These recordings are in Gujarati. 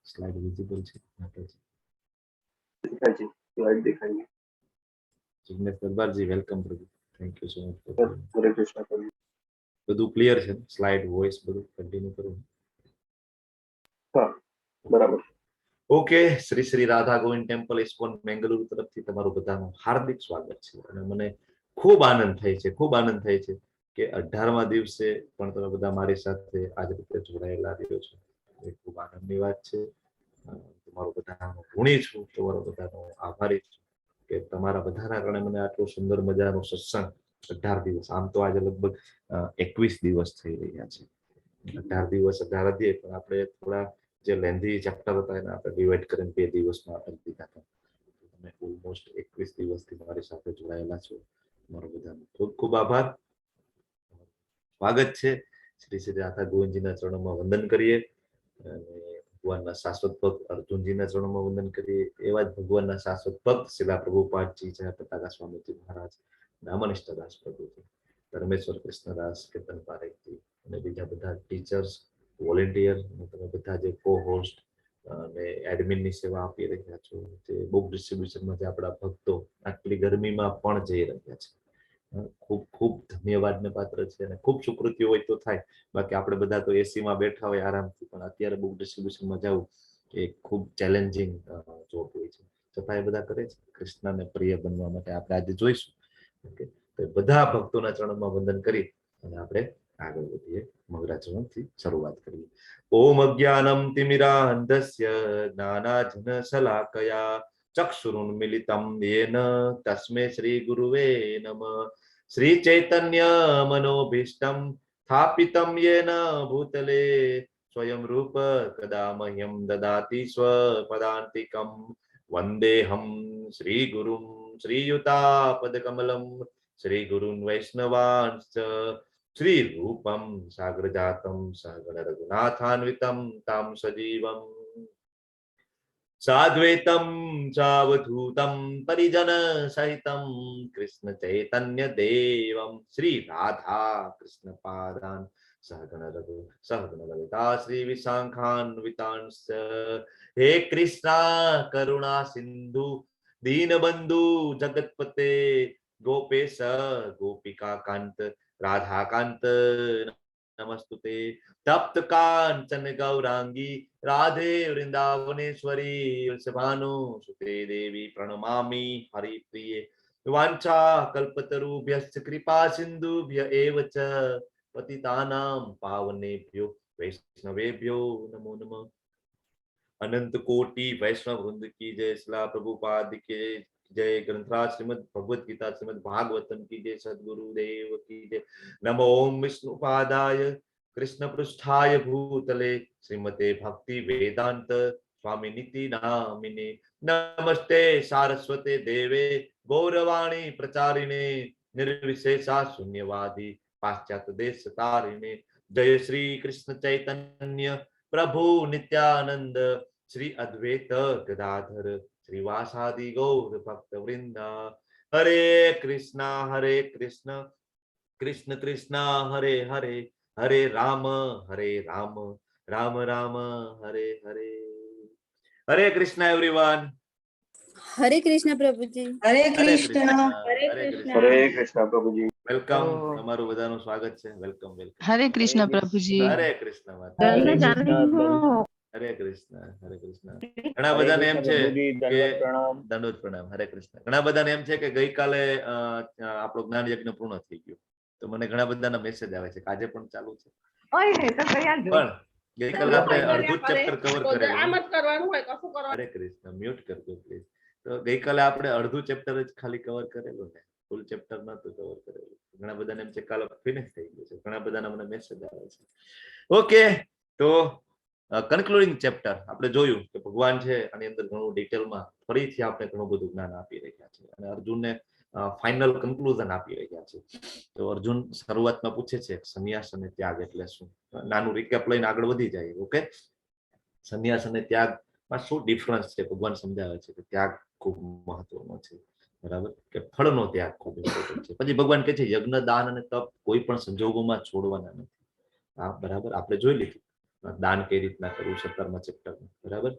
સ્લાઇડ વિઝિબલ છે? દેખાય છે, સ્લાઇડ દેખાય છે. જિગ્નેશ દરબારજી, વેલકમ પ્રભુ. Thank you so much. હરે કૃષ્ણ પ્રભુ. બધું ક્લિયર છે? સ્લાઇડ, વોઇસ બધું કન્ટિન્યુ કરું? હા, બરાબર. Okay, Shri Shri Radha Govind temple ISKCON Bengaluru તરફથી તમારું બધાનું હાર્દિક સ્વાગત છે. અને મને ખૂબ આનંદ થાય છે કે 18મા દિવસે પણ તમે બધા મારી સાથે આજ રીતે જોડાયેલા રહ્યો છો. એ ખૂબ આનંદની વાત છે. તમારો બધાનો ઋણી છું, તમારો બધાનો આભારી છું કે તમારા બધાના કારણે મને આટલો સુંદર મજાનો સત્સંગ 18 દિવસ, આમ તો આજે લગભગ 21 દિવસ થઈ રહ્યા છે. 18 દિવસ 18 અધ્યાય, પણ આપણે થોડા જે લેન્ધી ચેપ્ટર હતા એને આપણે ડિવાઈડ કરીને 2 દિવસમાં આપી દીધા હતા. તમે ઓલમોસ્ટ 21 દિવસથી મારી સાથે જોડાયેલા છો. તમારો બધાનો ખૂબ ખૂબ આભાર. સ્વાગત છે. શ્રી શ્રી રાધા ગોવિંદજીના ચરણોમાં વંદન કરીએ અને ભગવાનના શાશ્વત ભક્ત અર્જુનજીના ચરણોમાં વંદન કરીએ. એવા જ ભગવાનના શાશ્વત ભક્ત શિલા પ્રભુપાદજી, જય પતાકા સ્વામીજી મહારાજ, નામનિષ્ઠદાસ પ્રભુજી, ધર્મેશ્વર કૃષ્ણદાસ, કેતન પારેખજી અને બીજા બધા ટીચર્સ, વોલેન્ટિયર, તમે બધા જે કો હોસ્ટ અને એડમિનની સેવા આપી રહ્યા છો, જે બુક ડિસ્ટ્રીબ્યુશનમાં જે આપણા ભક્તો આટલી ગરમીમાં પણ જઈ રહ્યા છે, ખૂબ ખૂબ ધન્યવાદને પાત્ર છે. અને ખૂબ સુકૃતિઓ હોય તો થાય, બાકી આપણે બધા તો એસીમાં બેઠા હોય આરામથી, પણ અત્યારે બુક ડિસ્ટ્રીબ્યુશનમાં જવું એ ખૂબ ચેલેન્જિંગ જોબ હોય છે. છતાં એ બધા કરે છે કૃષ્ણને પ્રિય બનવા માટે. આપણે આજે જોઈશું. ઓકે, તો બધા ભક્તોના ચરણોમાં વંદન કરી અને આપણે આગળ વધીએ. મંગળાચરણથી શરૂઆત કરીએ. ઓમ અજ્ઞાનમ તિમિરાંધસ્ય જ્ઞાનાજ્ઞ શલાકયા ચક્ષુરુન્મિલિતમ યેન તસ્મૈ શ્રી ગુરુવે નમઃ. શ્રી ચૈતન્ય મનોભીષ્ટમ સ્થાપિતમ યેન ભૂતલે સ્વયં રૂપ કદા મહ્યમ દદાતિ સ્વપદાન્તિકમ. વંદેહમ શ્રી ગુરુમ શ્રીયુતાપદકમલમ શ્રી ગુરુન વૈષ્ણવાંશ્ચ શ્રી રૂપમ સાગ્રજાતમ સહગણ રઘુનાથાન્વિતમ તામ સજીવમ સાદ્વૈતમ સાવધૂતમ પરિજન સહિતમ કૃષ્ણ ચૈતન્ય દેવમ શ્રી રાધા કૃષ્ણ પાદાન સહગણ લલિતા શ્રી વિશાખાન્વિતાંશ્ચ. હે કૃષ્ણ કરુણા સિંધુ દીનબંધુ જગતપતે ગોપેશ ગોપિકા કાંત રાધાકાંત નમસ્તુતે. તપ્ત કાંચન ગૌરાંગી રાધે વૃંદાવનેશ્વરી વૃષભાનુ સુતે દેવી પ્રણમામિ હરિપ્રિયે. વાંછા કલ્પતરુભ્યશ્ચ કૃપા સિંધુભ્ય એવ ચ પતિતાનાં પાવનેભ્યો વૈષ્ણવેભ્યો નમો નમઃ. अनंत कोटि वैष्णव वृंद की जय, शिला प्रभुपाद की जय, ग्रंथराज श्रीमद भगवत गीता श्रीमद भागवतम की जय, सद्गुरुदेव की जय. नमो ओम विष्णुपादाय कृष्ण पृष्ठाय भूतले श्रीमते भक्ति वेदांत स्वामी निति नामिने. नमस्ते सारस्वते देवे गौरवाणी प्रचारिणे निर्विशेषा शून्यवादी पाश्चात्य देश तारिणे. जय श्री कृष्ण चैतन्य प्रभु नित्यानंद श्री अद्वैत गदाधर श्रीवासादि गौर भक्त वृंदा. हरे कृष्णा कृष्ण कृष्णा हरे हरे, हरे राम राम राम हरे हरे. हरे कृष्णा एवरीवन. हरे कृष्ण प्रभुजी. हरे कृष्ण. હરે કૃષ્ણ પ્રભુજી. વેલકમ, તમારું બધાનું સ્વાગત છે. Welcome welcome. हरे कृष्ण प्रभुजी. હરે કૃષ્ણ માતા. હરે કૃષ્ણ હરે કૃષ્ણ. ઘણા બધાને એમ છે કે દંડવત પ્રણામ. હરે કૃષ્ણ. ઘણા બધાને એમ છે કે ગઈકાલે આપણો જ્ઞાન યજ્ઞ પૂર્ણ થઈ ગયો, તો મને ઘણા બધાના મેસેજ આવે છે કે આજે પણ ચાલુ છે. પણ ગઈકાલે આપણે અડધું ચેપ્ટર કવર કરેલું. હરે કૃષ્ણ. મ્યુટ કરજો પ્લીઝ. તો ગઈકાલે આપણે અડધું ચેપ્ટર જ ખાલી કવર કરેલું ને, ફૂલ ચેપ્ટર નતું કવર કરેલું. ઘણા બધાને એમ છે કાલે ફિનિશ થઈ ગયું છે. ઘણા બધાના મને મેસેજ આવે છે. ઓકે, તો કન્ક્લુડિંગ ચેપ્ટર આપણે જોયું કે ભગવાન છે આની અંદર ઘણું ડિટેલમાં ફરીથી આપણે ઘણું બધું જ્ઞાન આપી રહ્યા છે અને અર્જુનને ફાઇનલ કન્ક્લુઝન આપી રહ્યા છે. તો અર્જુન શરૂઆતમાં પૂછે છે સંન્યાસ અને ત્યાગ એટલે શું. નાનું રિકેપ લઈને આગળ વધી જાય. ઓકે, સંન્યાસ અને ત્યાગમાં શું ડિફરન્સ છે ભગવાન સમજાવે છે કે ત્યાગ ખૂબ મહત્વનો છે, બરાબર, કે ફળનો ત્યાગ ખૂબ ઇમ્પોર્ટન્ટ છે. પછી ભગવાન કહે છે યજ્ઞ દાન અને તપ કોઈ પણ સંજોગોમાં છોડવાના નથી. હા બરાબર, આપણે જોઈ લીધું. દાન કઈ રીતના કરવું 17મા ચેપ્ટરમાં, બરાબર.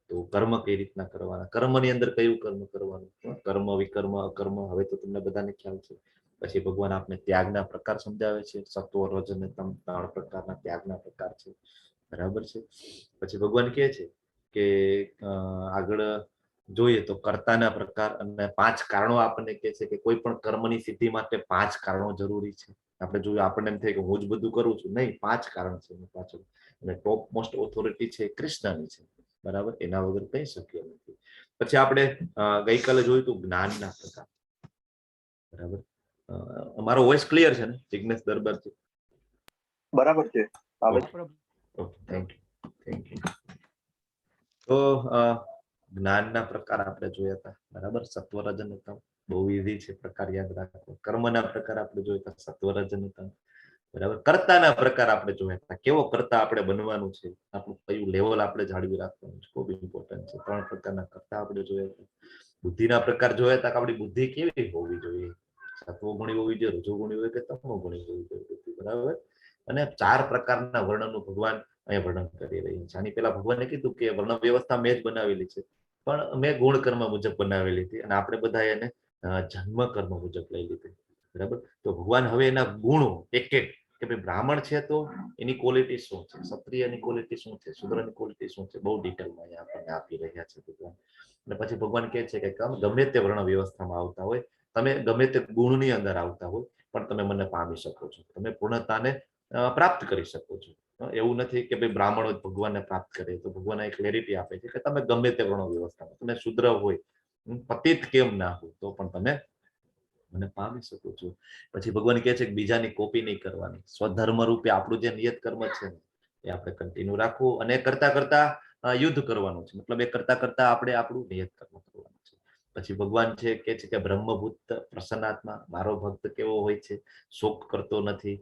તો કર્મ કઈ રીતના કરવાના, કર્મની અંદર કયું કર્મ કરવાનું, કર્મ વિકર્મ અકર્મ, હવે તો તમને બધાને ખ્યાલ છે. પછી ભગવાન આપણે ત્યાગના પ્રકાર સમજાવે છે, સત્વ રજ અને તમ 3 પ્રકારના ત્યાગના પ્રકાર છે, બરાબર છે. પછી ભગવાન કહે છે કે આગળ જોઈએ તો કર્તાના પ્રકાર અને 5 કારણો આપણને કહે છે કે કોઈ પણ કર્મની સિદ્ધિ માટે 5 કારણો જરૂરી છે. આપણે જોયું, આપણને એમ થાય કે હું જ બધું કરું છું, નહીં, 5 કારણ છે એની પાછળ. અને ટોપ મોસ્ટ ઓથોરિટી છે કૃષ્ણની છે, બરાબર, એના વગર કઈ શક્ય નથી. પછી આપણે ગઈકાલે જોયું હતું જ્ઞાનના પ્રકાર, બરાબર. અમારો વોઇસ ક્લિયર છે ને જિગ્નેશ દરબારજી? બરાબર છે, આવે છે. Okay, thank you. તો જ્ઞાનના પ્રકાર આપણે જોયા હતા, બરાબર. સત્વ રજ અને તમ, બહુ ઈઝી છે, પ્રકાર યાદ રાખવો. કર્મના પ્રકાર આપણે જોયા હતા, સત્વ રજ અને તમ, બરાબર. કર્તાના પ્રકાર આપણે જોયા હતા, કેવો કર્તા આપણે બનવાનું છે, આપણું કયું લેવલ આપણે જાળવી રાખવાનું છે, ખૂબ ઇમ્પોર્ટન્ટ છે. 3 પ્રકારના કર્તા આપણે જોયા હતા. બુદ્ધિના પ્રકાર જોયા હતા કે આપણી બુદ્ધિ કેવી હોવી જોઈએ, સત્વગુણી હોવી જોઈએ, રજોગુણી હોય કે તમોગુણી હોવી જોઈએ, બરાબર. અને 4 પ્રકારના વર્ણનનું ભગવાન અહીંયા વર્ણન કરી રહી છે. આની પહેલા ભગવાને કીધું કે વર્ણ વ્યવસ્થા મેં જ બનાવેલી છે, પણ મેં ગુણ કર્મ મુજબ બનાવેલી હતી, અને આપણે બધા એને જન્મ કર્મ મુજબ લઈ લીધી, બરાબર. તો ભગવાન હવે એના ગુણો એક એક, કે ભાઈ બ્રાહ્મણ છે તો એની ક્વોલિટી શું છે, ક્ષત્રિયની ક્વોલિટી શું છે, શૂદ્રની ક્વોલિટી શું છે, બહુ ડિટેલમાં અહીંયા આપણને આપી રહ્યા છે ભગવાન. અને પછી ભગવાન કહે છે કે ગમે તે વર્ણ વ્યવસ્થામાં આવતા હોય, તમે ગમે તે ગુણની અંદર આવતા હોય, પણ તમે મને પામી શકો છો, તમે પૂર્ણતાને પ્રાપ્ત કરી શકો છો. એવું નથી કે ભાઈ બ્રાહ્મણો જ ભગવાનને પ્રાપ્ત કરે, તો ભગવાન એક ક્લેરિટી આપે છે કે તમે ગમે તે વર્ણ વ્યવસ્થામાં, તમે શુદ્ર હોય, પતિત કેમ ના હોય, તો પણ તમે મને પામી શકો છો. પછી ભગવાન કહે છે કે બીજાની કોપી નહીં કરવાની, સ્વધર્મ રૂપે આપણું જે નિયત કર્મ છે ને એ આપણે કન્ટિન્યુ રાખવું, અને કરતા કરતા યુદ્ધ કરવાનું છે, મતલબ એ કરતા કરતા આપણે આપણું નિયત કર્મ કરવાનું છે. પછી ભગવાન છે કે છે કે બ્રહ્મભૂત પ્રસન્નાત્મા, મારો ભક્ત કેવો હોય છે, શોક કરતો નથી,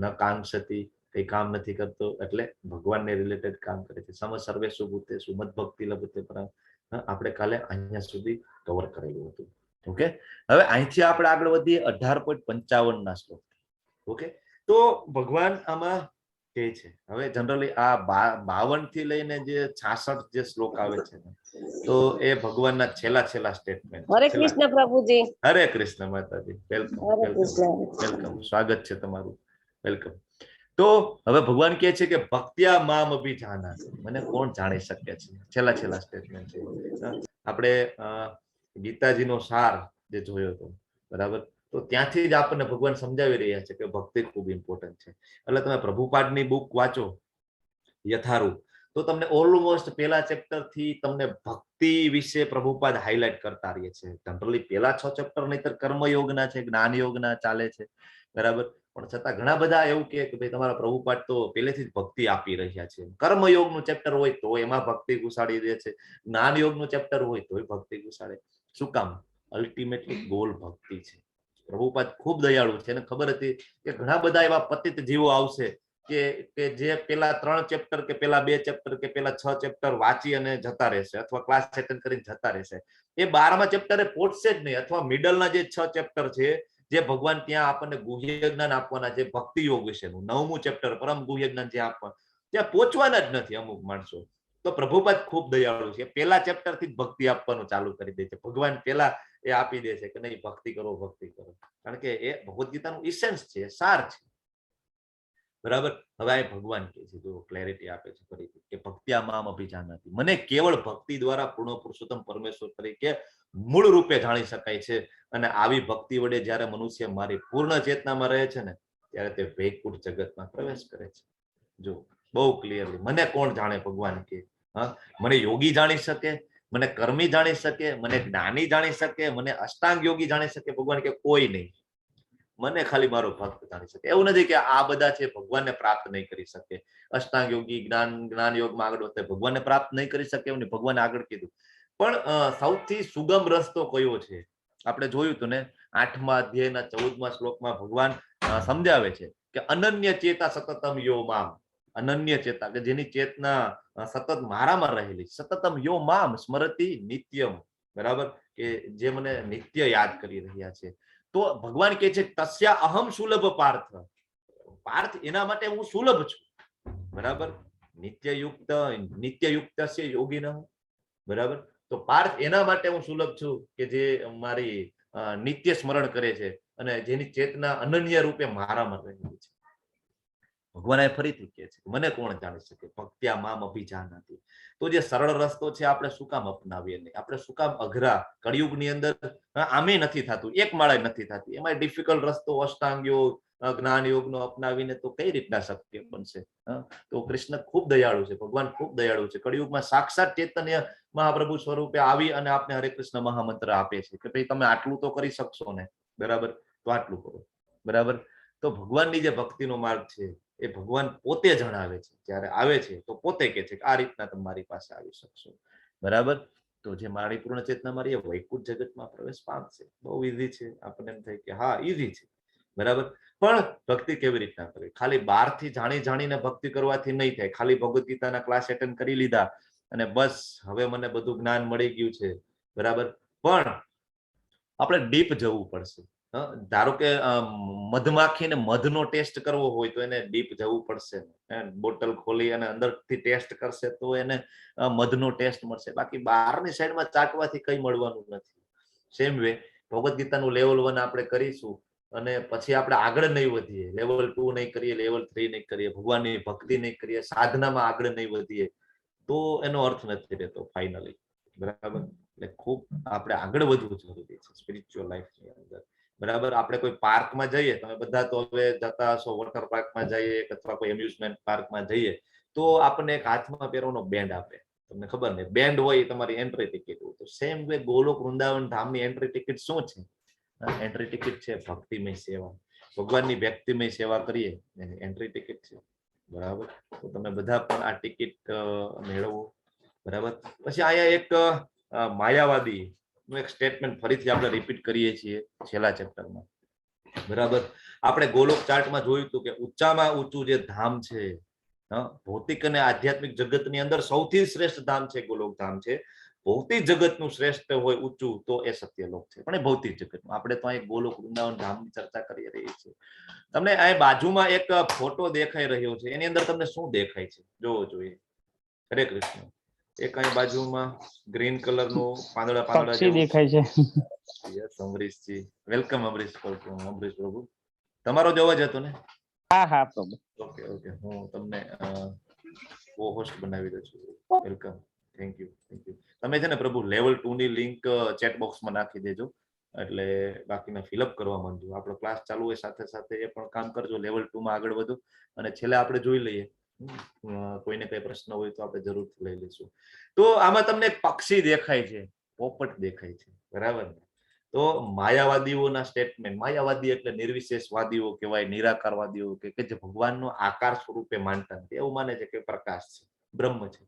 ન કાંક્ષતી, કઈ કામ નથી કરતો, એટલે ભગવાનને રિલેટેડ કામ કરે છે. સમ સર્વેષુ ભૂતેષુ મદ ભક્તિ લભતે પરમ, આપણે કાલે અહીંયા સુધી કવર કરેલું હતું. ઓકે, હવે અહીંથી આપણે આગળ વધીએ 18.55 શ્લોક. ઓકે, તો ભગવાન આમાં કહે છે, હવે જનરલી આ 52 થી લઈને જે 66 જે શ્લોક આવે છે ને, તો એ ભગવાનના છેલ્લા સ્ટેટમેન્ટ. હરે કૃષ્ણ પ્રભુજી. હરે કૃષ્ણ માતાજી, વેલકમ, સ્વાગત છે તમારું, વેલકમ. તો હવે ભગવાન કહે છે કે ભક્ત્યા મામ અભિજાનાતિ, મને કોણ જાણી શકે છે, છેલ્લા સ્ટેટમેન્ટ છે. આપણે ગીતાજીનો સાર જે જોયો હતો, બરાબર, તો ત્યાંથી જ આપણને ભગવાન સમજાવી રહ્યા છે કે ભક્તિ ખૂબ ઇમ્પોર્ટન્ટ છે. એટલે તમે પ્રભુપાદની બુક વાંચો યથારૂપ, તો તમને ઓલમોસ્ટ પહેલા ચેપ્ટર થી તમને ભક્તિ વિશે પ્રભુપાદ હાઇલાઇટ કરતા રહીએ છે. જનરલી પહેલા 6 ચેપ્ટર નહીતર કર્મયોગના છે, જ્ઞાન યોગના ચાલે છે, બરાબર. પણ છતાં ઘણા બધા એવું કે ભાઈ તમારા પ્રભુપાદ તો પહેલેથી જ ભક્તિ આપી રહ્યા છે. કર્મયોગનું ચેપ્ટર હોય તો એમાં ભક્તિ ઘુસાડી દે છે, જ્ઞાન યોગનું ચેપ્ટર હોય તો ભક્તિ ઘુસાડે. શું કામ? અલ્ટિમેટલી ગોલ ભક્તિ છે. પ્રભુપાદ ખૂબ દયાળુ છે, એને ખબર હતી કે ઘણા બધા એવા પતિત જીવો આવશે કે જે પેલા 3 ચેપ્ટર કે પેલા 2 ચેપ્ટર કે પેલા 6 ચેપ્ટર વાંચી અને જતા રહેશે, અથવા ક્લાસ એટેન્ડ કરીને જતા રહેશે. એ 12મા ચેપ્ટરે પહોંચશે જ નહીં, અથવા મિડલના જે 6 ચેપ્ટર છે જે ભગવાન ત્યાં આપણને ગુહ્ય જ્ઞાન આપવાના છે, ભક્તિ યોગ વિશેનું 9મું ચેપ્ટર પરમ ગુહ્ય જ્ઞાન જે આપવા, ત્યાં પહોંચવાના જ નથી અમુક માણસો. તો પ્રભુપાદ ખૂબ દયાળુ છે, પહેલા ચેપ્ટર થી જ ભક્તિ આપવાનું ચાલુ કરી દે છે. ભગવાન પહેલા એ આપી દે છે કે નહીં, ભક્તિ કરો, કારણ કે એ ભગવદ ગીતાનું ઇસેન્સ છે, સાર છે, બરાબર. હવે આ ભગવાન કહે છે, જો ક્લેરિટી આપે છે ફરીથી કે ભક્ત્યા મામ અભિજાનાતિ, મને કેવળ ભક્તિ દ્વારા પૂર્ણ પુરુષોત્તમ પરમેશ્વર તરીકે મૂળ રૂપે જાણી શકાય છે. અને આવી ભક્તિ વડે જ્યારે મનુષ્ય મારી પૂર્ણ ચેતનામાં રહે છે ને, ત્યારે તે વૈકુંઠ જગતમાં પ્રવેશ કરે છે. જો બહુ ક્લિયરલી, મને કોણ જાણે, ભગવાન કે મને યોગી જાણી શકે, મને કર્મી જાણી શકે, મને જ્ઞાની જાણી શકે, મને અષ્ટાંગ યોગી જાણી શકે, ભગવાન કે કોઈ નહીં, મને ખાલી મારો ભક્ત જાણી શકે. એવું નથી કે આ બધા છે ભગવાનને પ્રાપ્ત નહીં કરી શકે, અષ્ટાંગ યોગી જ્ઞાન યોગમાં આગળ વધે ભગવાનને પ્રાપ્ત નહીં કરી શકે, એવું ભગવાને આગળ કીધું. પણ સૌથી સુગમ રસ્તો કયો છે આપણે જોયું હતું ને, 8મા અધ્યાયના 14મા શ્લોકમાં ભગવાન સમજાવે છે કે અનન્ય ચેતા સતતમ યો મામ, અનન્ય ચેતા કે જેની ચેતના સતત મારામાં રહેલી, સતતમ યો મામ સ્મરતિ નિત્યમ, બરાબર, કે જે મને નિત્ય યાદ કરી રહ્યા છે. તો ભગવાન કહે છે તસ્યા અહમ સુલભ પાર્થ, એના માટે હું સુલભ છું, બરાબર. નિત્યયુક્તસ્ય યોગિનઃ, બરાબર. તો પાર્થ એના માટે હું સુલભ છું કે જે મારી નિત્ય સ્મરણ કરે છે અને જેની ચેતના અનન્ય રૂપે મારામાં રહેલી છે. ભગવાન ફરીથી કહે છે મને કોણ જાણી શકે, ભક્ત્યા મામ અભિજાનાતિ. તો જે સરળ રસ્તો છે આપણે શું કામ અપનાવીએ નહીં, આપણે શું કામ અઘરા કળિયુગની અંદર આમે નથી થતું, એક માળે નથી થતી, એમાં ડિફિકલ્ટ રસ્તો અષ્ટાંગ યોગ જ્ઞાન યોગનો અપનાવીને તો કઈ રીતના શક્ય બનશે. તો કૃષ્ણ ખૂબ દયાળુ છે, ભગવાન ખૂબ દયાળુ છે. કળિયુગમાં સાક્ષાત ચૈતન્ય મહાપ્રભુ સ્વરૂપે આવી અને આપને હરે કૃષ્ણ મહામંત્ર આપે છે કે ભાઈ તમે આટલું તો કરી શકશો ને, બરાબર, તો આટલું કરો, બરાબર. તો ભગવાનની જે ભક્તિનો માર્ગ છે એ ભગવાન પોતે જણાવે છે. જ્યારે આવે છે તો પોતે કહે છે કે આ રીતના તમે મારી પાસે આવી શકશો, બરાબર. તો જે મારી પૂર્ણ ચેતના મારી એ વૈકુંઠ જગતમાં પ્રવેશ પામશે. બહુ ઈઝી છે, આપણને એમ થાય કે હા ઈઝી છે, બરાબર. પણ ભક્તિ કેવી રીતના કરવી? ખાલી બહારથી જાણીને ભક્તિ કરવાથી નહીં થાય. ખાલી ભગવદ્ ગીતાના ક્લાસ એટેન્ડ કરી લીધા અને બસ હવે મને બધું જ્ઞાન મળી ગયું છે, બરાબર. પણ આપણે ડીપ જવું પડશે. ધારો કે મધમાખીને મધનો ટેસ્ટ કરવો હોય તો એને ડીપ જવું પડશે. બોટલ ખોલી અને અંદરથી ટેસ્ટ કરશે તો એને મધનો ટેસ્ટ મળશે. બાકી બહારની સાઈડમાં ચાટવાથી કઈ મળવાનું નથી. સેમ વે ભગવદ્ ગીતાનું લેવલ 1 આપણે કરીશું અને પછી આપણે આગળ નહીં વધીએ, લેવલ 2 નહીં કરીએ, લેવલ 3 નહીં કરીએ, ભગવાનની ભક્તિ નહીં કરીએ, સાધનામાં આગળ નહીં વધીએ, તો એનો અર્થ નથી રહેતો ફાઇનલી, બરાબર. એટલે ખૂબ આપણે આગળ વધવું જરૂરી છે સ્પિરિચ્યુઅલ લાઈફની અંદર, બરાબર. આપણે કોઈ પાર્કમાં જઈએ, તમે બધા તો હવે જતા હશો, વોટર પાર્કમાં જઈએ અથવા કોઈ એમ્યુઝમેન્ટ પાર્કમાં જઈએ તો આપણને એક હાથમાં પહેરવાનો બેન્ડ આપે. તમને ખબર ને, બેન્ડ હોય તમારી એન્ટ્રી ટિકિટ હોય. તો સેમ વે ગોલોક વૃંદાવન ધામની એન્ટ્રી ટિકિટ શું છે? એન્ટ્રી ટિકિટ છે ભક્તિમય સેવા. ભગવાનની વ્યક્તિમય સેવા કરીએ એની એન્ટ્રી ટિકિટ છે, બરાબર. તો તમે બધા પણ આ ટિકિટ મેળવો, બરાબર. પછી અહીંયા એક માયાવાદી નું એક સ્ટેટમેન્ટ ફરીથી આપણે રિપીટ કરીએ છીએ છેલ્લા ચેપ્ટરમાં, બરાબર. આપણે ગોલોક ચાર્ટમાં જોયું હતું કે ઊંચામાં ઊંચું જે ધામ છે, ભૌતિક અને આધ્યાત્મિક જગતની અંદર સૌથી શ્રેષ્ઠ ધામ છે ગોલોક ધામ છે. ભૌતિક જગતનું શ્રેષ્ઠ હોય ઊંચું તો એ સત્યલોક છે, પણ એ ભૌતિક જગતનું. આપણે તો અહીં ગોલોક વૃંદાવન ધામની ચર્ચા કરી રહી છીએ. તમને અહીં બાજુમાં એક ફોટો દેખાઈ રહ્યો છે, એની અંદર તમને શું દેખાય છે જોવો જોઈએ. હરે કૃષ્ણ. એક અહીં બાજુમાં ગ્રીન કલરનું પાંદડા દેખાય છે. યસ અમરીશજી, વેલકમ અમરીશ પ્રભુ. તમારો જ અવાજ હતો ને? હા હા પ્રભુ. ઓકે ઓકે, હું તમને કો હોસ્ટ બનાવી દઉં છું. Welcome, thank you. તમે છે ને પ્રભુ લેવલ 2 ની લિંક ચેટ બોક્સમાં નાખી દેજો, એટલે બાકીના ફિલઅપ કરવા માંડજો. આપણો ક્લાસ ચાલુ હોય સાથે સાથે એ પણ કામ કરજો. લેવલ 2 માં આગળ વધો અને છેલ્લે આપણે જોઈ લઈએ, કોઈને કઈ પ્રશ્ન હોય તો આપણે જરૂરથી લઈ લઈશું. તો આમાં તમને એક પક્ષી દેખાય છે, પોપટ દેખાય છે, બરાબર. તો માયાવાદીઓના સ્ટેટમેન્ટ, માયાવાદી એટલે નિર્વિશેષવાદીઓ કહેવાય, નિરાકારવાદીઓ કે જે ભગવાનનો આકાર સ્વરૂપે માનતા નથી. એવું માને છે કે પ્રકાશ છે, બ્રહ્મ છે.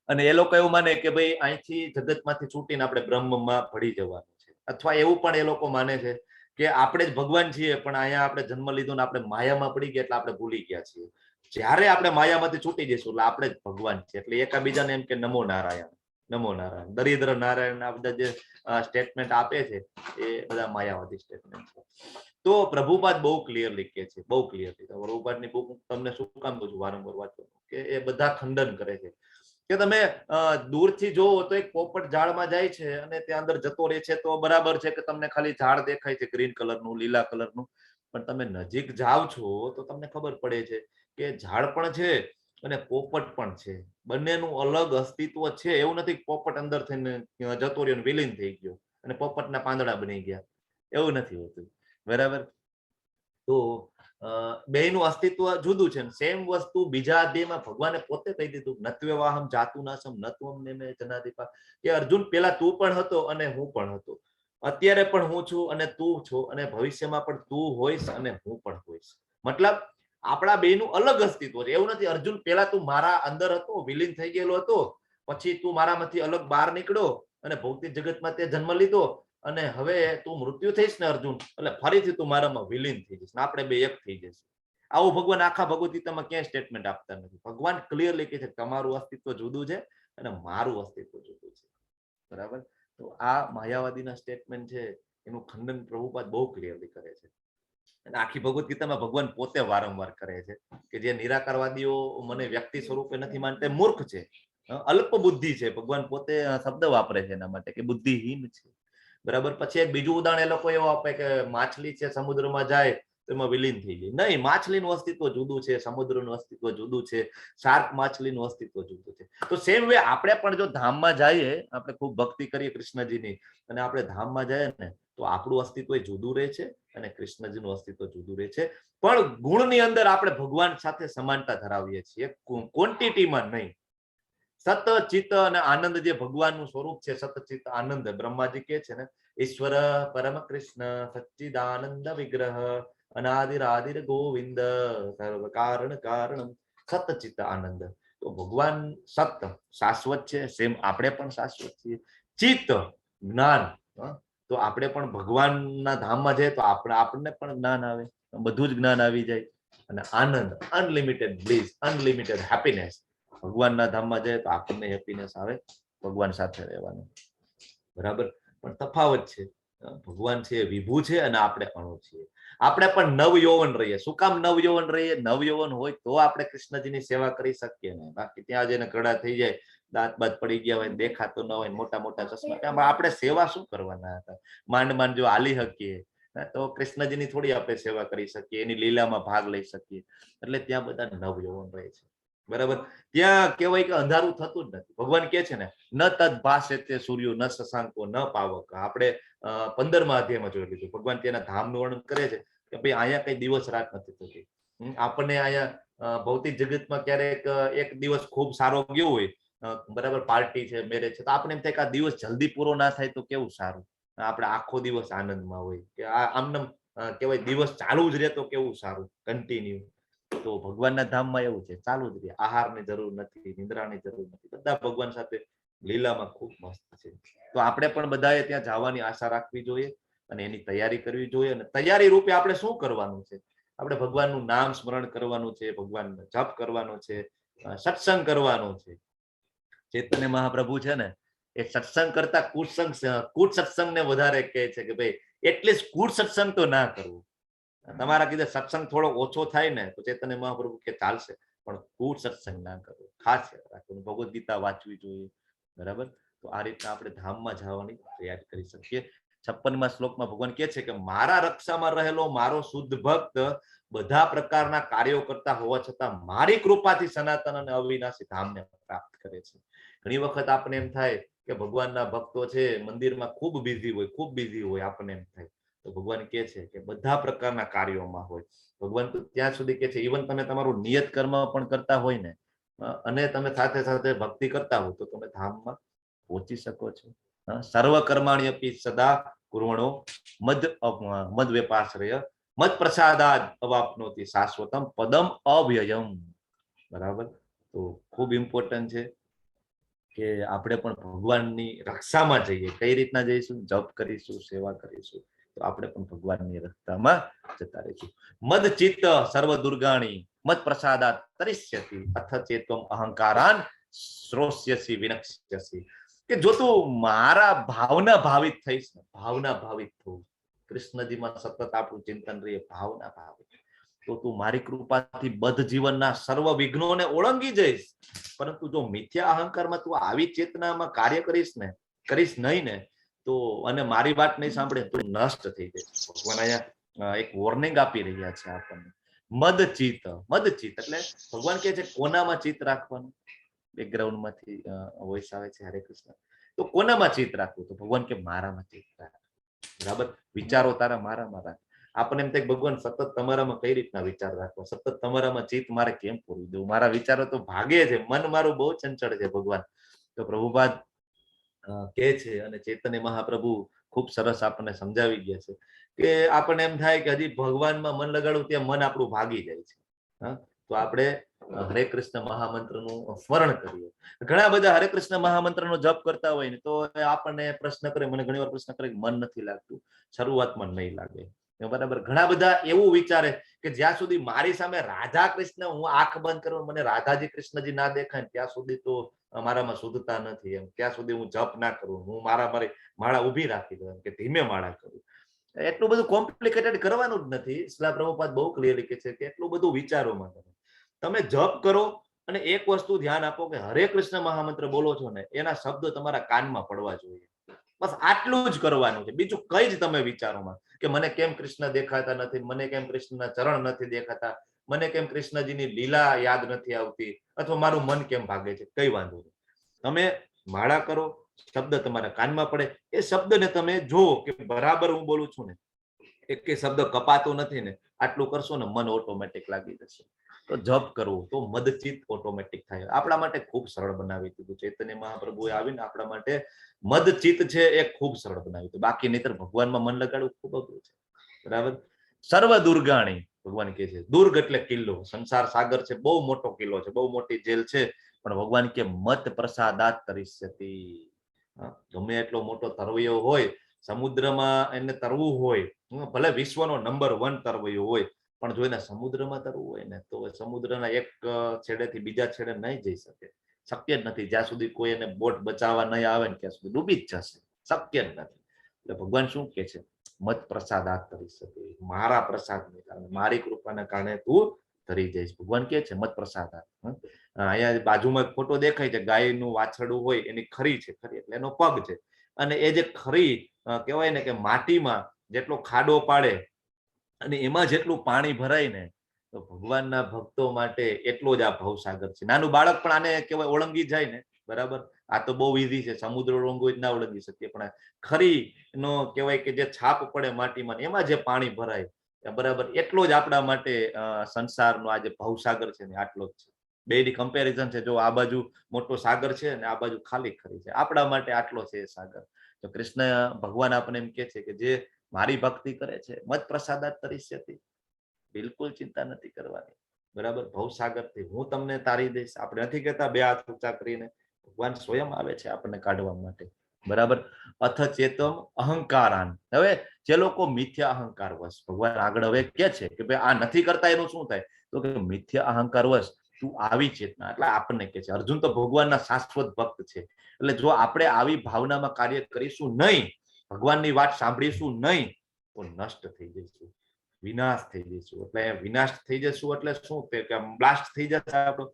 અને એ લોકો એવું માને કે ભાઈ અહીંથી જગતમાંથી છૂટીને આપણે બ્રહ્મમાં ભળી જવાનું છે. અથવા એવું પણ એ લોકો માને છે કે આપણે જ ભગવાન છીએ, પણ અહીંયા આપણે જન્મ લીધો ને આપણે માયામાં પડી ગયા એટલે આપણે ભૂલી ગયા છીએ. જ્યારે આપણે માયામાંથી છૂટી જઈશું એટલે આપણે જ ભગવાન છીએ. એટલે એકાબીજાને એમ કે નમો નારાયણ, નમો નારાયણ. દરિદ્ર નારાયણ આ બધા જે સ્ટેટમેન્ટ આપે છે એ બધા માયાવાદી સ્ટેટમેન્ટ છે. તો પ્રભુપાદ બહુ ક્લિયરલી કહે છે, બહુ ક્લિયરલી. પ્રભુપાદની બુક તમને શું કામ કહું છું વારંવાર વાંચો કે એ બધા ખંડન કરે છે કે તમે દૂરથી જોવો તો એક પોપટ ઝાડમાં જાય છે અને ત્યાં અંદર જતો રહે છે તો બરાબર છે કે તમને ખાલી ઝાડ દેખાય છે ગ્રીન કલરનું, લીલા કલરનું. પણ તમે નજીક જાવ છો તો તમને ખબર પડે છે કે ઝાડ પણ છે અને પોપટ પણ છે. બંનેનું અલગ અસ્તિત્વ છે. એવું નથી પોપટ અંદર થઈને જતો રહ્યો વિલીન થઈ ગયો અને પોપટના પાંદડા બની ગયા, એવું નથી હોતું, બરાબર. તો બેયનું અસ્તિત્વ જુદું છે. સેમ વસ્તુ બીજા અધ્યાયમાં ભગવાને પોતે કહી દીધું, નત્વ્યવાહમ જાતુનાસમ નત્વમ નેમે જનાધિપા, કે અર્જુન પેલા તું પણ હતો અને હું પણ હતો, અત્યારે પણ હું છું અને તું છો, અને ભવિષ્યમાં પણ તું હોઈશ અને હું પણ હોઈશ. મતલબ આપણા બેયનું અલગ અસ્તિત્વ છે. એવું નથી અર્જુન પેલા તું મારા અંદર હતો, વિલીન થઈ ગયેલો હતો, પછી તું મારામાંથી અલગ બહાર નીકળ્યો અને ભૌતિક જગતમાં તે જન્મ લીધો અને હવે તું મૃત્યુ થઈશ ને અર્જુન, એટલે ફરીથી તું મારામાં વિલીન થઈ જઈશ, આપણે બે એક થઈ જશે. આવું ભગવાન આખા ભગવદ ગીતામાં ક્યાંય સ્ટેટમેન્ટ આપતા નથી. ભગવાન ક્લિયરલી કહે છે તમારું અસ્તિત્વ જુદું છે અને મારું અસ્તિત્વ જુદું છે, બરાબર. તો આ માયાવાદીના સ્ટેટમેન્ટ છે એનું ખંડન પ્રભુપાદ બહુ ક્લિયરલી કરે છે. અને આખી ભગવદ્ ગીતામાં ભગવાન પોતે વારંવાર કરે છે કે જે નિરાકારવાદીઓ મને વ્યક્તિ સ્વરૂપે નથી માનતા એ મૂર્ખ છે, અલ્પ બુદ્ધિ છે. ભગવાન પોતે શબ્દ વાપરે છે એના માટે કે બુદ્ધિહીન છે. બરાબર. પછી એક બીજું ઉદાહરણ એ લોકો એવું આપે કે માછલી છે સમુદ્રમાં જાય તો એમાં વિલીન થઈ જાય. નહીં, માછલીનું અસ્તિત્વ જુદું છે, સમુદ્રનું અસ્તિત્વ જુદું છે, શાર્ક માછલીનું અસ્તિત્વ જુદું છે. તો સેમ વે આપણે પણ જો ધામમાં જઈએ, આપણે ખૂબ ભક્તિ કરીએ કૃષ્ણજીની અને આપણે ધામમાં જઈએ ને તો આપણું અસ્તિત્વ જુદું રહે છે અને કૃષ્ણજીનું અસ્તિત્વ જુદું રહે છે. પણ ગુણની અંદર આપણે ભગવાન સાથે સમાનતા ધરાવીએ છીએ, ક્વોન્ટિટીમાં નહીં. સત ચિત્ત અને આનંદ જે ભગવાનનું સ્વરૂપ છે, સતચિત્ત આનંદ, બ્રહ્માજી કે છે ને, ઈશ્વર પરમ કૃષ્ણ સચ્ચિદાનંદ વિગ્રહ અનાદિરાદિર ગોવિંદ સર્વ કારણ કારણમ સતચિત્ત આનંદ. તો ભગવાન સત શાશ્વત છે, સેમ આપણે પણ શાશ્વત છીએ. ચિત્ત જ્ઞાન, તો આપણે પણ ભગવાનના ધામમાં જઈએ તો આપણને પણ જ્ઞાન આવે, બધું જ જ્ઞાન આવી જાય. અને આનંદ, અનલિમિટેડ બ્લીસ, અનલિમિટેડ હેપીનેસ. ભગવાનના ધામમાં જાય તો આપણને હેપીનેસ આવે, ભગવાન સાથે રહેવાનું. બરાબર. પણ તફાવત છે, ભગવાન છે વિભુ છે અને આપણે અણુ છીએ. આપણે પણ નવયૌવન રહીએ. શું કામ નવયૌવન રહીએ? નવયૌવન હોય તો આપણે કૃષ્ણજીની સેવા કરી શકીએ ને. બાકી ત્યાં જઈને ઘડા થઈ જાય, દાંત બાત પડી ગયા હોય, દેખાતો ન હોય, મોટા મોટા ચશ્મા, આપણે સેવા શું કરવાના હતા? માંડ માંડ જો હાલી શકીએ તો કૃષ્ણજીની થોડી આપણે સેવા કરી શકીએ, એની લીલામાં ભાગ લઈ શકીએ. એટલે ત્યાં બધા નવયૌવન રહે છે. બરાબર. ત્યાં કહેવાય કે અંધારું થતું જ નથી. ભગવાન કે છે ને, ન તદ ભાસેતે સૂર્યો ન શશાંકો ન પાવક. આપણે 15મા અધ્યાયમાં જોઈ લીધું. ભગવાન તેના ધામનું વર્ણન કરે છે કે ભાઈ અહીંયા કઈ દિવસ રાત નથી થતી. આપણને અહીંયા ભૌતિક જગતમાં ક્યારેક એક દિવસ ખૂબ સારો ગયો હોય, બરાબર, પાર્ટી છે, મેરેજ છે, તો આપણે એમ થાય કે આ દિવસ જલ્દી પૂરો ના થાય તો કેવું સારું. આપણે આખો દિવસ આનંદમાં હોય કે આમ કહેવાય દિવસ ચાલુ જ રહે તો કેવું સારું, કન્ટિન્યુ. તો ભગવાનના ધામમાં એવું છે, ચાલુ જ રહે. આહારની જરૂર નથી, નિદ્રાની જરૂર નથી, બધા ભગવાન સાથે લીલામાં ખૂબ મસ્ત છે. તો આપણે પણ બધાએ ત્યાં જવાની આશા રાખવી જોઈએ અને એની તૈયારી કરવી જોઈએ. અને તૈયારી રૂપે આપણે શું કરવાનું છે? આપણે ભગવાનનું નામ સ્મરણ કરવાનું છે, ભગવાનનો જપ કરવાનો છે, સત્સંગ કરવાનો છે. ચૈતન્ય મહાપ્રભુ છે ને, એ સત્સંગ કરતા કૂટ સત્સંગને વધારે કહે છે કે ભાઈ એટલીસ્ટ કૂટ સત્સંગ તો ના કરવું. તમારા કીધે સત્સંગ થોડો ઓછો થાય ને તો ચૈતન્ય મહાપ્રભુ કે ચાલશે, પણ કૂટ સત્સંગ ના કરવો. ખાસ યાદ રાખવું. ભગવદ્ ગીતા વાંચવી જોઈએ. બરાબર. તો આ રીતના આપણે ધામમાં જવાની તૈયારી કરી શકીએ. 56મા શ્લોકમાં ભગવાન કહે છે કે મારા રક્ષામાં રહેલો મારો શુદ્ધ ભક્ત બધા પ્રકારના કાર્યો કરતા હોવા છતાં મારી કૃપાથી સનાતન અને અવિનાશી ધામને પ્રાપ્ત કરે છે. ઘણી વખત આપણે એમ થાય કે ભગવાનના ભક્તો છે મંદિરમાં ખૂબ બિઝી હોય, આપણને એમ થાય. તો ભગવાન કહે છે કે બધા પ્રકારના કાર્યોમાં હોય. ભગવાન તો ત્યાં સુધી કહે છે ઇવન તમે તમારું નિયત કર્મ પણ કરતા હોય ને અને તમે સાથે સાથે ભક્તિ કરતા હો તો તમે ધામમાં પહોંચી શકો છો. સર્વ કર્માણ્યપી સદા કુર્વણો મદ વેપાશ્રય મદ પ્રસાદાદ અવાપ્નોતિ શાશ્વતમ પદમ અવ્યયમ. બરાબર. તો ખૂબ ઇમ્પોર્ટન્ટ છે કે આપણે પણ ભગવાનની રક્ષામાં જઈએ. કઈ રીતના જઈશું? જપ કરીશું, સેવા કરીશું, તો આપણે પણ ભગવાનની રક્ષામાં જતા રહીશું. મદ ચિત્ત સર્વ દુર્ગાણી મદ પ્રસાદાત તરિષ્યતિ અથ ચેત્વમ અહંકારાન શ્રોષ્યસી વિનક્ષ્યસી. કે જો તું મારા ભાવના ભાવિત થઈશ ને, ભાવના ભાવિત થવું, કૃષ્ણજીમાં સતત આપણું ચિંતન રહીએ, ભાવના ભાવિત, તો તું મારી કૃપાથી બદ્ધ જીવનના સર્વ વિઘ્નોને ઓળંગી જઈશ. પરંતુ જો મિથ્યા અહંકારમાં તું આવી ચેતનામાં કાર્ય કરીશ નહીં ને તો અને મારી વાત નહીં સાંભળે તો નષ્ટ થઈ જશે. ભગવાન અહીંયા એક વોર્નિંગ આપી રહ્યા છે આપણને. મદચિત એટલે ભગવાન કહે છે કોનામાં ચિત્ત રાખવાનું. બેકગ્રાઉન્ડમાંથી વોઇસ આવે છે હરે કૃષ્ણ. તો કોનામાં ચિત્ત રાખવું? તો ભગવાન કે મારામાં ચિત્ત રાખ. બરાબર. વિચારો તારા મારામાં રાખ. આપણને એમ થાય ભગવાન સતત તમારામાં કઈ રીતના વિચાર રાખવા, સતત તમારામાં ચિત્ત મારે કેમ પૂરું દેવું? મારા વિચારો તો ભાગે છે, મન મારું બહુ ચંચળ છે ભગવાન. તો પ્રભુપાદ કહે છે અને ચૈતન્ય મહાપ્રભુ ખૂબ સરસ આપણને સમજાવી ગયા છે કે આપણને એમ થાય કે હજી ભગવાનમાં મન લગાડવું ત્યાં મન આપણું ભાગી જાય છે. તો આપણે હરે કૃષ્ણ મહામંત્રનું સ્મરણ કરીએ. ઘણા બધા હરે કૃષ્ણ મહામંત્રનો જપ કરતા હોય ને તો આપણને પ્રશ્ન કરે, મને ઘણી વાર પ્રશ્ન કરે કે મન નથી લાગતું. શરૂઆતમાં નહીં લાગે. બરાબર. ઘણા બધા એવું વિચારે કે જ્યાં સુધી મારી સામે રાધા કૃષ્ણ, હું આંખ બંધ કરું, મને રાધાજી કૃષ્ણજી ના દેખાય ત્યાં સુધી તો મારામાં શુદ્ધતા નથી. એમ ત્યાં સુધી હું જપ ના કરું, હું મારી માળા ઉભી રાખી દઉં કે ધીમે માળા કરું. એટલું બધું કોમ્પ્લિકેટેડ કરવાનું જ નથી. શિલા પ્રભુપાદ બહુ ક્લિયરલી કહે છે કે એટલું બધું વિચારોમાં તમે જપ કરો અને એક વસ્તુ ધ્યાન આપો કે હરે કૃષ્ણ મહામંત્ર બોલો છો ને એના શબ્દો તમારા કાનમાં પડવા જોઈએ. બસ આટલું જ કરવાનું છે, બીજું કઈ જ તમે વિચારોમાં કે મને કેમ કૃષ્ણ દેખાતા નથી, મને કેમ કૃષ્ણના ચરણ નથી દેખાતા, મને કેમ કૃષ્ણજીની લીલા યાદ નથી આવતી, અથવા મારું મન કેમ ભાગે છે, કઈ વાંધો નહીં. તમે માળા કરો, શબ્દ તમારા કાનમાં પડે, એ શબ્દને તમે જુઓ કે બરાબર હું બોલું છું ને, એક શબ્દ કપાતો નથી ને, આટલું કરશો ને મન ઓટોમેટિક લાગી જશે. તો જપ કરવું તો મદચિત ઓટોમેટિક થાય. આપણા માટે ખૂબ સરળ બનાવી દીધું ચૈતન્ય મહાપ્રભુએ આવીને આપણા માટે મદચિત છે એ ખૂબ સરળ બનાવ્યું હતું. બાકી નહીતર ભગવાનમાં મન લગાડવું ખૂબ અઘરું છે. બરાબર. સર્વ દુર્ગાણી ભગવાન કહે છે, દુર્ગ એટલે કિલ્લો, સંસાર સાગર છે, બહુ મોટો કિલ્લો છે, બહુ મોટી જેલ છે, પણ ભગવાન કે મત પ્રસાદાત તરિષ્યતિ. ગમે એટલો મોટો તરવૈયો હોય, સમુદ્રમાં એને તરવું હોય, ભલે વિશ્વનો નંબર 1 તરવૈયો હોય, પણ જો એને સમુદ્રમાં તરવું હોય ને તો સમુદ્રના એક છેડેથી બીજા છેડે નહીં જઈ શકે. શક્ય જ નથી. જ્યાં સુધી કોઈ એને બોટ બચાવવા નહીં આવે ને ત્યાં સુધી ડૂબી જ જશે. શક્ય જ નથી. એટલે ભગવાન શું કે છે, મત પ્રસાદાત તરિષ્યતિ, મારા પ્રસાદને કારણે, મારી કૃપાના કારણે તું તરી જઈશ. ભગવાન કે છે મત પ્રસાદાત. અહીંયા બાજુમાં ફોટો દેખાય છે, ગાયનું વાછરડું હોય એની ખરી છે, ખરી એટલે એનો પગ છે, અને એ જે ખરી કહેવાય ને કે માટીમાં જેટલો ખાડો પાડે અને એમાં જેટલું પાણી ભરાય ને, તો ભગવાનના ભક્તો માટે એટલો જ આ ભવસાગર છે. નાનું બાળક પણ આને કહેવાય ઓળંગી જાય ને, બરાબર. આ તો બહુ ઈઝી છે, સમુદ્ર ઓળંગવો જ ના ઓળંગી શકીએ, પણ ખરી નો કહેવાય કે જે છાપ પડે માટીમાં એમાં જે પાણી ભરાય, બરાબર, એટલો જ આપણા માટે સંસારનો આ જે ભવસાગર છે ને આટલો જ છે. બેની કમ્પેરિઝન છે. જો આ બાજુ મોટો સાગર છે અને આ બાજુ ખાલી ખરી છે, આપણા માટે આટલો છે એ સાગર. તો કૃષ્ણ ભગવાન આપણને એમ કે છે કે જે મારી ભક્તિ કરે છે, મત પ્રસાદાત તરિષ્યતિ, બિલકુલ ચિંતા નથી કરવાની. બરાબર. ભવસાગરથી હું તમને તારી દઈશ. આપણે નથી કહેતા બે હાથ ઊંચા કરીને, ભગવાન સ્વયં આવે છે આપણને કાઢવા માટે. બરાબર. અથ ચેતમ અહંકારાન. હવે જે લોકો મિથ્યા અહંકાર વશ, ભગવાન આગળ હવે કે છે કે ભાઈ આ નથી કરતા એનું શું થાય, તો કે મિથ્યા અહંકાર વશ તું આવી ચેતના. એટલે આપણને કે છે, અર્જુન તો ભગવાનના શાશ્વત ભક્ત છે, એટલે જો આપણે આવી ભાવનામાં કાર્ય કરીશું નહીં, ભગવાનની વાત સાંભળીશું નહીં, તો નષ્ટ થઈ જઈશું, વિનાશ થઈ જઈશું. એટલે વિનાશ થઈ જશું એટલે શું, કે બ્લાસ્ટ થઈ જશે, આપણો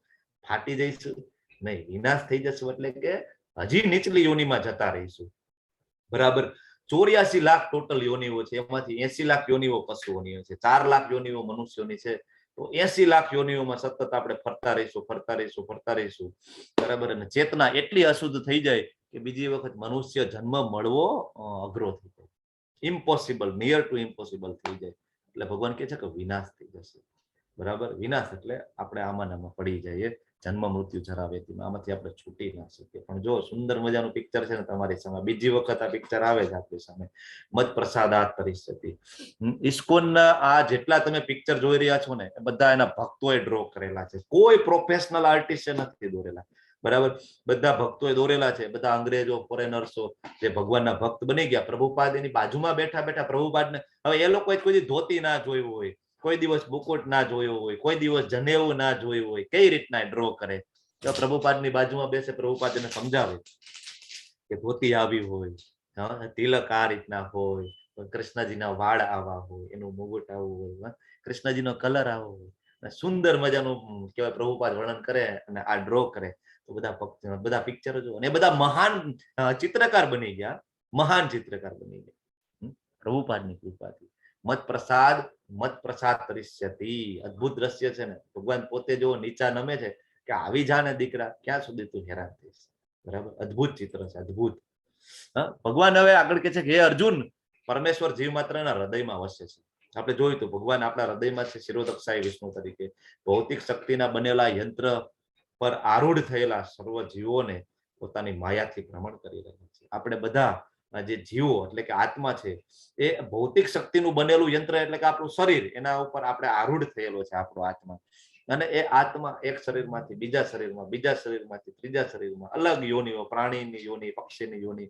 ફાટી જઈશું નહીં, વિનાશ થઈ જશું એટલે કે હજી નીચલી યોનિમાં જતા રહીશું. બરાબર. 84 લાખ ટોટલ યોનિઓ છે, એમાંથી 80 લાખ યોનિઓ પશુઓની છે, 4 લાખ યોનિઓ મનુષ્યોની છે. તો 80 લાખ યોનિઓમાં સતત આપણે ફરતા રહીશું, ફરતા રહીશું, ફરતા રહીશું. બરાબર. અને ચેતના એટલી અશુદ્ધ થઈ જાય કે બીજી વખત મનુષ્ય જન્મ મળવો અઘરો થઈ જાય, ઇમ્પોસિબલ, નિયર ટુ ઇમ્પોસિબલ થઈ જાય. એટલે ભગવાન કહે છે કે વિનાશ થઈ જશે. બરાબર. વિનાશ એટલે આપણે આમાં પડી જઈએ, જન્મ મૃત્યુ જરાવેતીમાં, આમાંથી આપણે છૂટી ના શકીએ. પણ જો સુંદર મજાનું પિક્ચર છે ને તમારી સામે, બીજી વખત આ પિક્ચર આવે છે આપણી સામે, મત પ્રસાદાત તરિષ્યતિ. ઇસ્કોનના આ જેટલા તમે પિક્ચર જોઈ રહ્યા છો ને, એ બધા એના ભક્તોએ ડ્રો કરેલા છે, કોઈ પ્રોફેશનલ આર્ટિસ્ટે નથી દોરેલા. બરાબર. બધા ભક્તોએ દોરેલા છે, બધા અંગ્રેજો, ફોરેનર્સો જે ભગવાનના ભક્ત બની ગયા. પ્રભુપાદ એની બાજુમાં બેઠા બેઠા પ્રભુપાદને, હવે એ લોકોએ કોઈ ધોતી ના જોયું હોય, કોઈ દિવસ મુકુટ ના જોયો હોય, કોઈ દિવસ જનેવું ના જોયું હોય, કઈ રીતના ડ્રો કરે. તો પ્રભુપાદની બાજુમાં બેસે, પ્રભુપાદ એને સમજાવે કે ધોતી આવી હોય, તિલક આ રીતના હોય, કૃષ્ણજીના વાળ આવા હોય, એનું મુગુટ આવું હોય, કૃષ્ણજીનો કલર આવો હોય, સુંદર મજાનું કહેવાય પ્રભુપાદ વર્ણન કરે અને આ ડ્રો કરે. તો બધા પિક્ચરો જો, અને બધા મહાન ચિત્રકાર બની ગયા, મહાન ચિત્રકાર બની ગયા પ્રભુપાદની કૃપાથી. મત પ્રસાદ તરિષ્યતિ. અદ્ભુત દ્રશ્ય છે ને. ભગવાન પોતે જો નીચા નમે છે કે આવી જા ને દીકરા, ક્યાં સુધી તું હેરાન થઈશ. બરાબર. અદ્ભુત ચિત્ર છે, અદ્ભુત. ભગવાન હવે આગળ કે છે કે હે અર્જુન, પરમેશ્વર જીવ માત્રના હૃદયમાં વસે છે. આપણે જોયું તો ભગવાન આપણા હૃદયમાં છે, શિરોદક્ષાય વિષ્ણુ તરીકે. ભૌતિક શક્તિના બનેલા યંત્ર પર આરૂઢ થયેલા સર્વ જીવોને પોતાની માયાથી ભ્રમણ કરી રહ્યા છે. આપણે બધા જે જીવો એટલે કે આત્મા છે, એ ભૌતિક શક્તિનું બનેલું યંત્ર એટલે કે આપણું શરીર, એના ઉપર આપણે આરૂઢ થયેલો છે આપણો આત્મા. અને એ આત્મા એક શરીરમાંથી બીજા શરીરમાં, બીજા શરીરમાંથી ત્રીજા શરીરમાં, અલગ યોનિઓ, પ્રાણીની યોનિ, પક્ષીની યોનિ,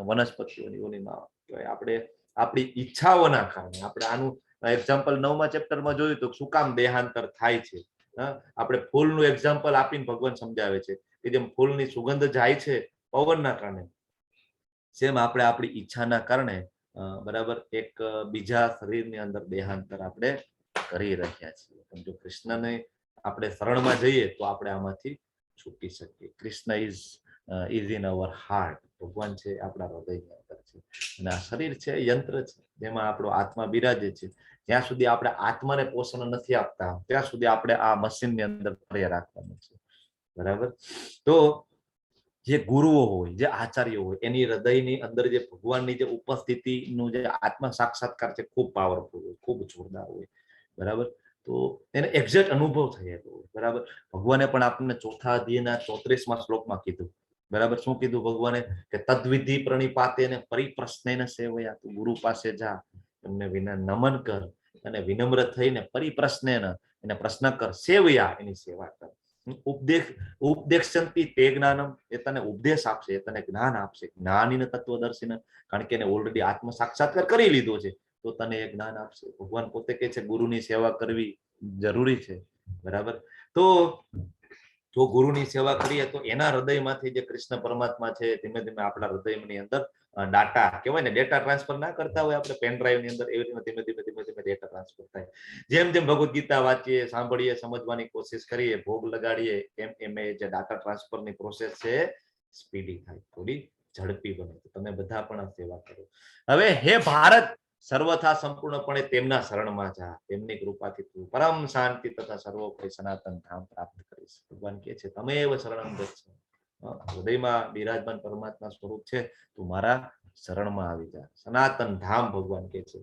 વનસ્પતિઓની યોનિમાં આપણે આપણી ઈચ્છાઓના કારણે, આપણે આનું એક્ઝામ્પલ 9મા ચેપ્ટરમાં જોયું તો શું કામ દેહાંતર થાય છે. આપણે ફૂલનું એક્ઝામ્પલ આપીને ભગવાન સમજાવે છે કે જેમ ફૂલની સુગંધ જાય છે પવનના કારણે, સેમ આપણે આપણી ઈચ્છાના કારણે બરાબર એક બીજા શરીરની અંદર દેહાંતર આપણે કરી રહ્યા છીએ. પણ જો કૃષ્ણને આપણે શરણમાં જઈએ તો આપણે આમાંથી છૂટી શકીએ. Krishna is in our heart. ભગવાન છે આપણા હૃદયની અંદર છે, અને આ શરીર છે યંત્ર છે જેમાં આપણો આત્મા બિરાજે છે. જ્યાં સુધી આપણે આત્માને પોષણ નથી આપતા ત્યાં સુધી આપણે આ મશીનની અંદર પડ્યા રાખવાનું છે. બરાબર. તો જે ગુરુઓ હોય, જે આચાર્યો હોય, એની હૃદયની અંદર જે ભગવાનની જે ઉપસ્થિતિનું જે આત્મ સાક્ષાત્કાર છે ખૂબ પાવરફુલ હોય, ખૂબ જોરદાર હોય. બરાબર. તો એને એક્ઝેક્ટ અનુભવ થયેલો હોય. બરાબર. ભગવાને પણ આપણને ચોથા અધ્યાયના 34મા શ્લોકમાં કીધું. બરાબર. શું કીધું ભગવાને? કે તદ્વિધિ પ્રણિપાતેને પરિપ્રશ્નેન સેવયા. તું ગુરુ પાસે જા, એમને વિના નમન કર અને વિનમ્ર થઈને પરિપ્રશ્નેન એને પ્રશ્ન કર, સેવયા એની સેવા કર. ઉપદેશંતિ તે જ્ઞાનમ. એ તને ઉપદેશ આપશે, એ તને જ્ઞાન આપશે. જ્ઞાનીન તત્વદર્શીન. કારણ કે એને ઓલરેડી આત્મ સાક્ષાત્કાર કરી લીધો છે તો તને એ જ્ઞાન આપશે. ભગવાન પોતે કહે છે ગુરુની સેવા કરવી જરૂરી છે. બરાબર. તો જો ગુરુની સેવા કરીએ તો એના હૃદયમાંથી જે કૃષ્ણ પરમાત્મા છે ધીમે ધીમે આપણા હૃદયની અંદર ડાટા કહેવાય ને, ડેટા ટ્રાન્સફર ના કરતા હોય આપણે પેન ડ્રાઈવ ની અંદર, એવી રીતે ધીમે ધીમે ડેટા ટ્રાન્સફર થાય. જેમ જેમ ભગવદ્ ગીતા વાંચીએ, સાંભળીએ, સમજવાની કોશિશ કરીએ, ભોગ લગાડીએ, એમ એમ એ જે ડાટા ટ્રાન્સફરની પ્રોસેસ છે સ્પીડી થાય, થોડી ઝડપી બને. તમે બધા પણ આ સેવા કરો. હવે હે ભારત, સર્વથા સંપૂર્ણપણે તેમના શરણમાં જા. તેમની કૃપાથી તું પરમ શાંતિ તથા સર્વોપરી સનાતન ધામ પ્રાપ્ત કરીશ. ભગવાન કહે છે તમે એવ શરણમ ગચ્છ. હૃદયમાં બિરાજમાન પરમાત્મા સ્વરૂપ છે, તું મારા શરણમાં આવી જા. સનાતન ધામ ભગવાન કહે છે.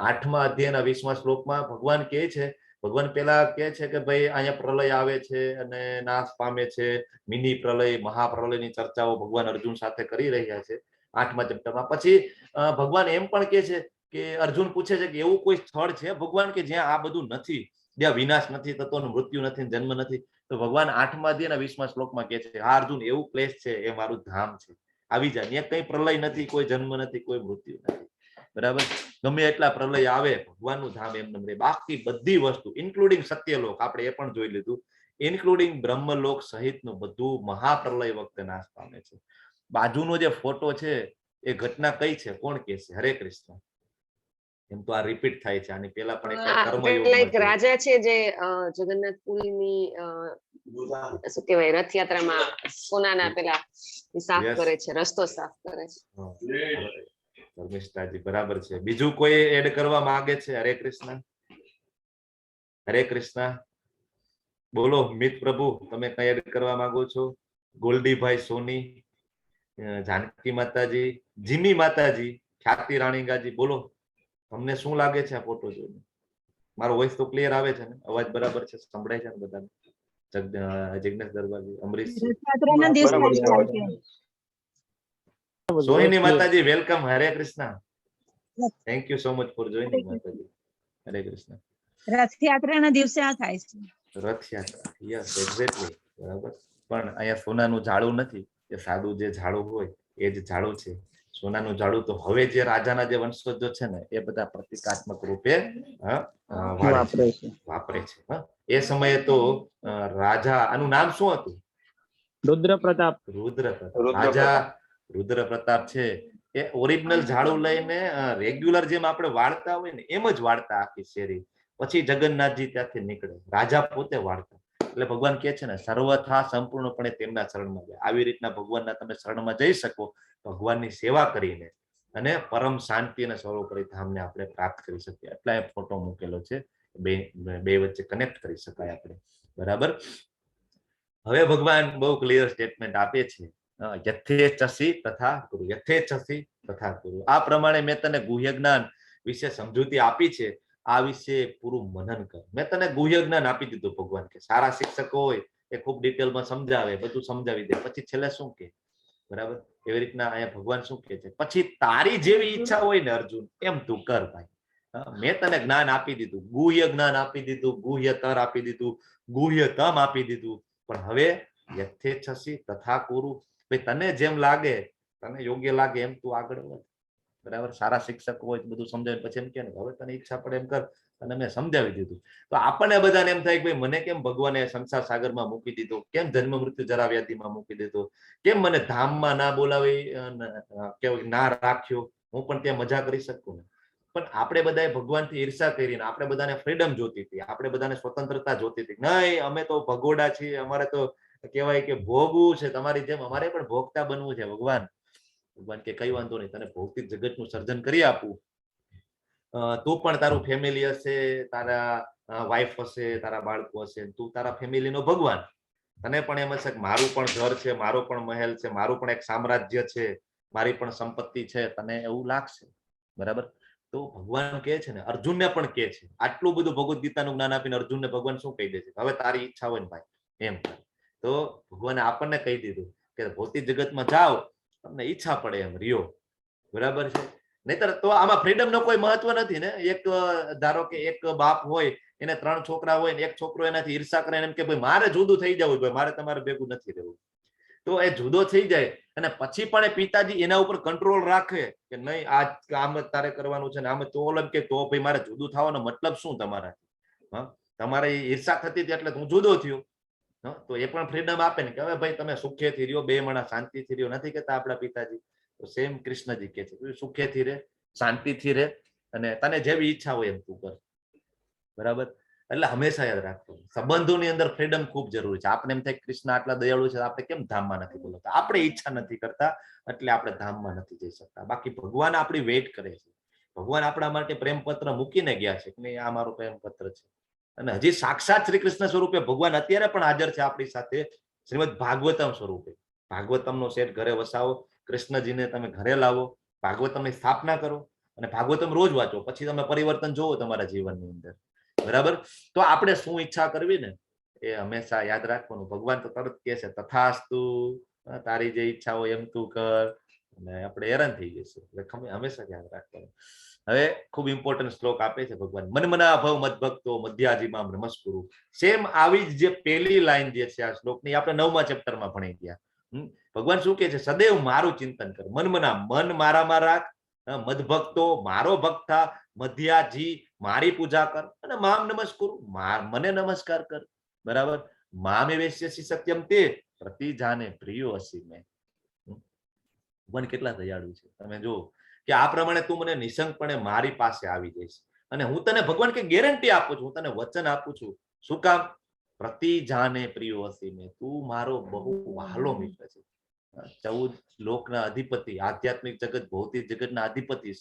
8મા અધ્યાયના 20મા શ્લોકમાં ભગવાન કહે છે, ભગવાન પેલા કહે છે કે ભાઈ અહીંયા પ્રલય આવે છે અને નાશ પામે છે, મિની પ્રલય, મહાપ્રલયની ચર્ચાઓ ભગવાન અર્જુન સાથે કરી રહ્યા છે 8મા ચેપ્ટરમાં. પછી ભગવાન એમ પણ કહે છે કે અર્જુન પૂછે છે કે એવું કોઈ સ્થળ છે ભગવાન કે જ્યાં આ બધું નથી, જ્યાં વિનાશ નથી થતો, મૃત્યુ નથી, જન્મ નથી? તો ભગવાન 8મા અધ્યાયના 20મા શ્લોકમાં કહે છે, હા અર્જુન, એવું પ્લેસ છે, એ મારું ધામ છે, આવી જા. ત્યાં કઈ પ્રલય નથી, કોઈ જન્મ નથી, કોઈ મૃત્યુ નથી. બરાબર. ગમે એટલા પ્રલય આવે, ભગવાનનું ધામ એમ નમ રહે. બાકી બધી વસ્તુ ઇન્ક્લુડિંગ સત્યલોક, આપણે એ પણ જોઈ લીધું, ઇન્ક્લુડિંગ બ્રહ્મલોક સહિતનું બધું મહાપ્રલય વખતે નાશ પામે છે. બાજુનો જે ફોટો છે એ ઘટના કઈ છે કોણ કહે છે? હરે કૃષ્ણ. એમ તો આ રિપીટ થાય છે. આની પેલા પણ એક રાજા છે જે જગન્નાથપુરીની શું કહેવાય રથયાત્રામાં સોનાના પેલા સાફ કરે છે, રસ્તો સાફ કરે છે. ધર્મિષ્ઠાજી બરાબર છે. બીજું કોઈ એડ કરવા માંગે છે? હરે કૃષ્ણ. હરે કૃષ્ણ. બોલો મિત પ્રભુ, તમે કઈ એડ કરવા માંગો છો? ગોલ્ડીભાઈ સોની, જાનકી માતાજી, જીમી માતાજી, ખ્યાતિ રાણીગાજી, બોલો તમને શું લાગે છે આ ફોટો જોઈને? મારો વોઇસ તો ક્લિયર આવે છે ને? અવાજ બરાબર છે? સંભળાય છે ને બધાને? Jignesh દરબારજી, Amrish, સોહિની Mataji, welcome. Hare Krishna. Thank you so much for joining Mataji. Hare Krishna. રથયાત્રાના દિવસે આ થાય છે. Rathyatra, yes exactly. બરાબર. પણ અહીંયા સોનાનું ઝાડું નથી, એ સાદું જે ઝાડું હોય એ જ ઝાડું છે. સોનાનું ઝાડું તો હવે જે રાજાના જે વંશજો છે ને એ બધા પ્રતિકાત્મક રૂપે વાપરે છે. એ સમયે તો રાજા, આનું નામ શું હતું? રુદ્ર પ્રતાપ. રાજા રુદ્ર પ્રતાપ છે એ ઓરિજિનલ ઝાડું લઈને રેગ્યુલર જેમ આપણે વાળતા હોય ને એમ જ વાળતા આખી શેરી. પછી જગન્નાથજી ત્યાંથી નીકળે, રાજા પોતે વાળતા. એટલે ભગવાન કહે છે ને સર્વથા સંપૂર્ણપણે તેમના શરણમાં જાય. આવી રીતના ભગવાનના તમે શરણમાં જઈ શકો ભગવાનની સેવા કરીને, અને પરમ શાંતિ અને સર્વોપરી ધામને આપણે પ્રાપ્ત કરી શકીએ. એટલા એ ફોટો મૂકેલો છે, બે વચ્ચે કનેક્ટ કરી શકાય આપણે. બરાબર. હવે ભગવાન બહુ ક્લિયર સ્ટેટમેન્ટ આપે છે, યથેચ્છસી તથા કુરુ, યથેચ્છસી તથા કુરુ. આ પ્રમાણે મેં તને ગુહ્ય જ્ઞાન વિશે સમજૂતી આપી છે, આ વિશે પૂરું મનન કર. મેં તને ગુહ્ય જ્ઞાન આપી દીધું. ભગવાન કે સારા શિક્ષકો હોય એ ખૂબ ડિટેલમાં સમજાવે, બધું સમજાવી દે, પછી છેલ્લે શું કે? બરાબર. એવી રીતના અહીંયા ભગવાન શું કહે છે? પછી તારી જેવી ઈચ્છા હોય ને અર્જુન એમ તું કર ભાઈ. મેં તને જ્ઞાન આપી દીધું, ગુહ્ય જ્ઞાન આપી દીધું, ગુહ્યતર આપી દીધું, ગુહ્યતમ આપી દીધું. પણ હવે યથેચ્છસી તથા કુરુ. ભાઈ તને જેમ લાગે, તને યોગ્ય લાગે એમ તું આગળ વધ. બરાબર. સારા શિક્ષક હોય બધું સમજાવે, પછી એમ કે હવે તને ઈચ્છા પડે એમ કર, અને મેં સમજાવી દીધું. તો આપણને બધાને એમ થાય કે ભાઈ મને કેમ ભગવાને સંસાર સાગરમાં મૂકી દીધો, કેમ જન્મ મૃત્યુ જરા વ્યાધિમાં મૂકી દીધો, કેમ મને ધામમાં ના બોલાવી, ના રાખ્યો, હું પણ ત્યાં મજા કરી શકું ને. પણ આપણે બધાએ ભગવાનથી ઈર્ષા કરીને આપણે બધાને ફ્રીડમ જોતી હતી, આપણે બધાને સ્વતંત્રતા જોતી હતી. નહીં, અમે તો ભગોડા છીએ, અમારે તો કહેવાય કે ભોગવું છે, તમારી જેમ અમારે પણ ભોગતા બનવું છે. ભગવાન કે કઈ વાંધો નહીં, તને ભૌતિક જગતનું સર્જન કરી આપું, તું પણ તારું ફેમિલી હશે, તારા વાઈફ હશે, તારા બાળકો હશે, તું તારા ફેમિલીનો ભગવાન. તને પણ એમ હશે કે મારું પણ ઘર છે, મારો પણ મહેલ છે, મારું પણ એક સામ્રાજ્ય છે, મારી પણ સંપત્તિ છે, તને એવું લાગશે. બરાબર? તો ભગવાન કહે છે ને, અર્જુનને પણ કહે છે, આટલું બધું ભગવદ્ ગીતાનું જ્ઞાન આપીને અર્જુનને ભગવાન શું કહી દે છે? હવે તારી ઈચ્છા હોય ને ભાઈ એમ. તો ભગવાને આપણને કહી દીધું કે ભૌતિક જગતમાં જાઓ, તમને ઈચ્છા પડે એમ રહ્યો. બરાબર છે? નહીતર તો આમાં ફ્રીડમ નો કોઈ મહત્વ નથી ને. એક ધારો કે એક બાપ હોય, એને 3 છોકરા હોય ને એક છોકરો એનાથી ઈર્ષા કરે એમ કે ભાઈ મારે જુદું થઈ જવું, ભાઈ મારે તમારે ભેગું નથી રહેવું. તો એ જુદો થઈ જાય અને પછી પણ એ પિતાજી એના ઉપર કંટ્રોલ રાખે કે નહીં, આ કામ જ તારે કરવાનું છે ને આમ, તો ઓલમ કે તો ભાઈ મારે જુદું થવાનો મતલબ શું તમારા? તમારે ઈર્ષા થતી હતી એટલે હું જુદો થયો. તો એ પણ ફ્રીડમ આપે ને કે હવે ભાઈ તમે સુખેથી રહ્યો, 2 માણસ શાંતિથી રહ્યો. નથી કેતા આપણા પિતાજી? તો સેમ કૃષ્ણજી કે છે, સુખેથી રહે, શાંતિથી રહે અને તને જેવી ઈચ્છા હોય એમ તું કર. બરાબર? એટલે હંમેશા યાદ રાખવું, સંબંધોની અંદર ફ્રીડમ ખૂબ જરૂરી છે. આપણે એમ થાય કૃષ્ણ આટલા દયાળુ છે, આપણે કેમ ધામમાં નથી બોલાવતા? આપણે ઈચ્છા નથી કરતા એટલે આપણે ધામમાં નથી જઈ શકતા. બાકી ભગવાન આપણી વેઇટ કરે છે. ભગવાન આપણા માટે પ્રેમપત્ર મૂકીને ગયા છે કે નહીં, આ મારો પ્રેમપત્ર છે. અને હજી સાક્ષાત શ્રી કૃષ્ણ સ્વરૂપે ભગવાન અત્યારે પણ હાજર છે આપણી સાથે, શ્રીમદ ભાગવતમ સ્વરૂપે. ભાગવતમનો સેટ ઘરે વસાવો, કૃષ્ણજીને તમે ઘરે લાવો, ભાગવતમની સ્થાપના કરો અને ભાગવતમ રોજ વાંચો. પછી તમે પરિવર્તન જોવો તમારા જીવનની અંદર. બરાબર? તો આપણે શું ઈચ્છા કરવી ને એ હંમેશા યાદ રાખવાનું. ભગવાન તો તરત કહે છે તથાસ્તુ, તારી જે ઈચ્છા હોય એમ તું કર, અને આપણે હેરાન થઈ જઈશું. એટલે હંમેશા યાદ રાખવાનું. હવે ખૂબ ઇમ્પોર્ટન્ટ શ્લોક આપે છે ભગવાન, મનમના ભવ મદભક્તો મધ્યાજીમાં નમસ્કુરુ. સેમ આવી જ જે પહેલી લાઈન જે છે આ શ્લોકની, આપણે 9મા ચેપ્ટરમાં ભણી ગયા. ભગવાન શું કહે છે? સદૈવ મારું ચિંતન કર. મનમના, મન મારામાં રાખ, મદભક્તો મારો ભક્ત થા, મધ્યાજી મારી પૂજા કર, અને મામ નમસ્કુરુ મને નમસ્કાર કર. બરાબર? મામે વેશ્યસી સત્યમ તે પ્રતિજાને પ્રિયો અસી મેં. ભગવાન કેટલા દયાળુ છે તમે જો, કે આ પ્રમાણે તું મને નિશંકપણે મારી પાસે આવી જઈશ અને હું તને ભગવાન કે ગેરંટી આપું છું, હું તને વચન આપું છું. શું કામ? પ્રતિજાને પ્રિયો અસી મેં, તું મારો બહુ વહાલો મિત્ર છે. 14 લોકના અધિપતિ, આધ્યાત્મિક જગત, ભૌતિક જગતના અધિપતિ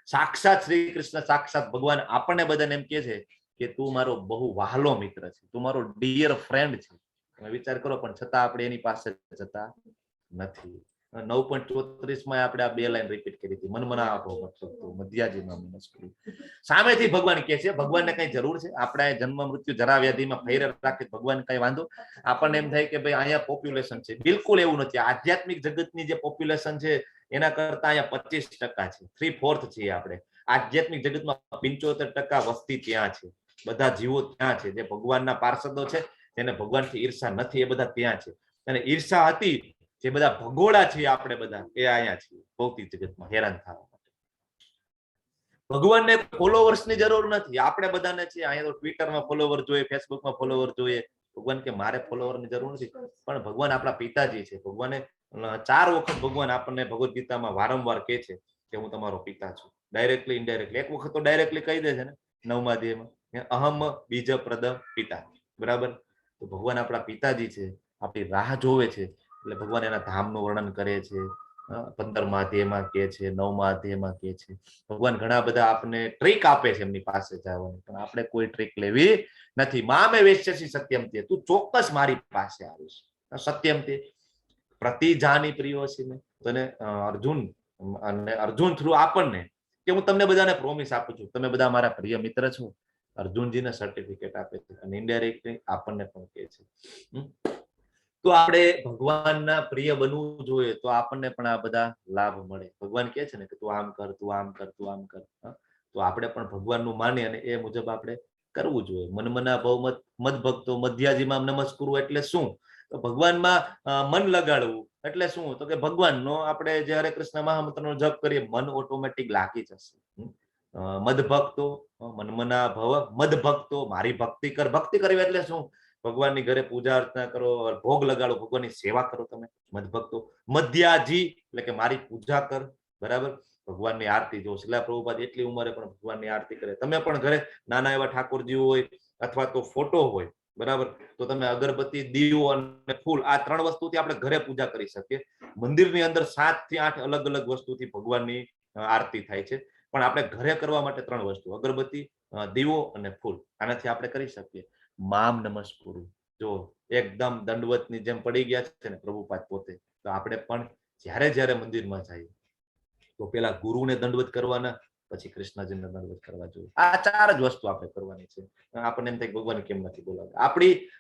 સાક્ષાત શ્રી કૃષ્ણ, સાક્ષાત ભગવાન આપણને બધાને એમ કે છે કે તું મારો બહુ વહાલો મિત્ર છે, તું મારો ડિયર ફ્રેન્ડ છે. તમે વિચાર કરો, પણ છતાં આપણે એની પાસે જતા નથી. 9.34 માં આપણે આ 2 લાઈન રિપીટ કરી હતી, મનમના ભવ મધ્યાજીમાં નમસ્કુરુ. સામેથી ભગવાન કહે છે. ભગવાનને કઈ જરૂર છે? આપણે જન્મ મૃત્યુ જરા વ્યાધિમાં ફેર રાખે ભગવાન કઈ વાંધો? આપણને એમ થાય કે ભાઈ અહીંયા પોપ્યુલેશન છે. બિલકુલ એવું નથી. આધ્યાત્મિક જગતની જે પોપ્યુલેશન છે એના કરતા અહીંયા 25% છે, 3/4 છીએ આપણે. આધ્યાત્મિક જગતમાં 75% વસ્તી ત્યાં છે, બધા જીવો ત્યાં છે. જે ભગવાનના પાર્ષદો છે, જેને ભગવાનથી ઈર્ષા નથી, એ બધા ત્યાં છે. અને ઈર્ષા હતી, જે બધા ભગોડા છીએ આપણે બધા, એ અહીંયા છીએ ભૌતિક જગતમાં હેરાન થવા માટે. ભગવાનને ફોલોવર્સની જરૂર નથી, આપણે બધાને છીએ. અહીંયા તો ટ્વિટરમાં ફોલોવર જોઈએ, ફેસબુકમાં ફોલોવર જોઈએ. ભગવાન કે મારે ફોલોવરની જરૂર નથી. પણ ભગવાન આપણા પિતાજી છે. ભગવાને 4 વખત ભગવાન આપણને ભગવદ્ ગીતામાં વારંવાર કહે છે કે હું તમારો પિતા છું. Directly, indirectly. એક વખત તો ડાયરેક્ટલી કહી દે છે ને 9મા અધ્યાયમાં, અહમ બીજ પ્રદ પિતા. બરાબર? તો ભગવાન આપણા પિતાજી છે, આપણી રાહ જોવે છે. એટલે ભગવાન એના ધામનું વર્ણન કરે છે. 15મા અધ્યાયમાં કહે છે, 9મા અધ્યાયમાં કહે છે. ભગવાન ઘણા બધા આપણને ટ્રીક આપે છે એમની પાસે જવાની, પણ આપણે કોઈ ટ્રીક લેવી નથી. મામે વેશ્યસી સત્યમ તે, તું ચોક્કસ મારી પાસે આવીશ. સત્યમ તે પ્રતિજાની પ્રિયો છે મેં તને અર્જુન, અને અર્જુન થ્રુ આપણને કે હું તમને બધાને પ્રોમિસ આપું છું, તમે બધા મારા પ્રિય મિત્ર છો. અર્જુનજીને સર્ટિફિકેટ આપે છે અને ઇનડાયરેક્ટલી આપણને પણ કહે છે. તો આપણે ભગવાનના પ્રિય બનવું જોઈએ તો આપણને પણ આ બધા લાભ મળે. ભગવાન કહે છે ને કે તું આમ કર, તું આમ કર, તું આમ કર. તો આપણે પણ ભગવાનનું માની અને એ મુજબ આપણે કરવું જોઈએ. મનમના ભવ મદભક્તો મધ્યાજીમાં નમસ્કુરુ એટલે શું? તો ભગવાનમાં મન લગાડવું એટલે શું? તો કે ભગવાનનો આપણે જે હરે કૃષ્ણ મહામંત્રનો જપ કરીએ, મન ઓટોમેટિક લાગી જશે. મદભક્તો, મનમના ભવ મદભક્તો, મારી ભક્તિ કર. ભક્તિ કરવી એટલે શું? ભગવાનની ઘરે પૂજા અર્ચના કરો, ભોગ લગાડો, ભગવાનની સેવા કરો તમે. મદભક્તો મધ્યાજી એટલે કે મારી પૂજા કર. બરાબર? ભગવાનની આરતી જો શિલા પ્રભુપાદ એટલી ઉંમરે પણ ભગવાનની આરતી કરે. તમે પણ ઘરે નાના એવા ઠાકોરજી હોય અથવા તો ફોટો હોય, બરાબર, તો તમે અગરબત્તી, દીવો અને ફૂલ, આ 3 વસ્તુથી આપણે ઘરે પૂજા કરી શકીએ. મંદિરની અંદર 7 થી 8 અલગ અલગ વસ્તુથી ભગવાનની આરતી થાય છે, પણ આપણે ઘરે કરવા માટે 3 વસ્તુ, અગરબત્તી, દીવો અને ફૂલ, આનાથી આપણે કરી શકીએ. મામ નમસ્કુરુ, જો એકદમ દંડવતની જેમ પડી ગયા છે ને પ્રભુપાદ પોતે, તો આપણે પણ જ્યારે મંદિરમાં જઈએ તો પેલા ગુરુને દંડવત કરવાના, પછી કૃષ્ણજીને દંડવત કરવા જોઈએ. આ 4 જ વસ્તુ આપણે કરવાની છે. આપણને એમ થાય કે ભગવાન કેમ નથી બોલાવતા.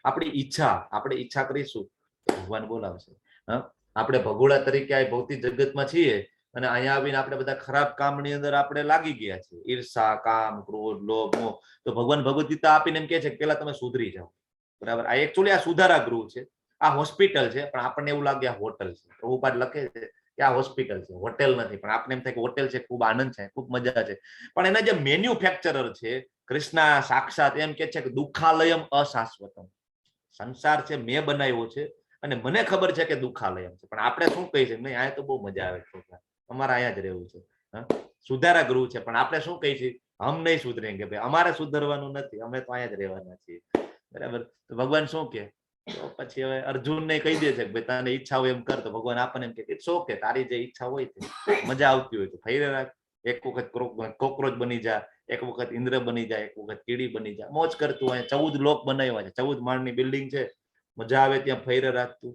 આપણી ઈચ્છા, આપણે ઈચ્છા કરીશું ભગવાન બોલાવશે. આપણે ભગોળા તરીકે આ ભૌતિક જગતમાં છીએ અને અહીંયા આવીને આપણે બધા ખરાબ કામની અંદર આપણે લાગી ગયા છે, ઈર્ષા, કામ, ક્રોધ, લોભ, મોહ. તો ભગવાન ભગવદ ગીતા આપીને એમ કહે છે કે પેલા તમે સુધરી જાઓ, બરાબર. આ એકચ્યુઅલી આ સુધારા ગૃહ છે, આ હોસ્પિટલ છે, પણ આપણને એવું લાગે આ હોટલ છે. પ્રભુપાદ લખે છે કે આ હોસ્પિટલ છે, હોટેલ નથી. પણ આપણે એમ થાય કે હોટેલ છે, ખૂબ આનંદ છે, ખૂબ મજા છે, પણ એના જે મેન્યુફેક્ચરર છે કૃષ્ણ સાક્ષાત એમ કે છે કે દુઃખાલયમ અશાશ્વતમ, સંસાર છે મેં બનાવ્યો છે અને મને ખબર છે કે દુઃખાલયમ છે, પણ આપણે શું કહી છે, નહીં અહીંયા તો બહુ મજા આવે છે, અમારે અહીંયા જ રહેવું છે, સુધારા ગૃહ છે, પણ આપણે શું કહી છીએ, હમ નહીં સુધરેંગે, ભાઈ અમારે સુધરવાનું નથી, અમે તો અહીંયા જ રહેવાના છીએ, બરાબર. તો ભગવાન શું કે, તો પછી હવે અર્જુન ને કહી દે છે કે ભાઈ તને ઈચ્છા હોય એમ કર. તો ભગવાન આપણને એમ કે ઇટ્સ ઓકે, તારી જે ઈચ્છા હોય તે, મજા આવતી હોય તો ફરી રાખ. એક વખત કોકરોચ બની જા, એક વખત ઇન્દ્ર બની જાય, એક વખત કીડી બની જાય, મોજ કરતું હોય. 14 લોક બનાવ્યા છે, 14 માળની બિલ્ડિંગ છે, મજા આવે ત્યાં ફરી રાખતું,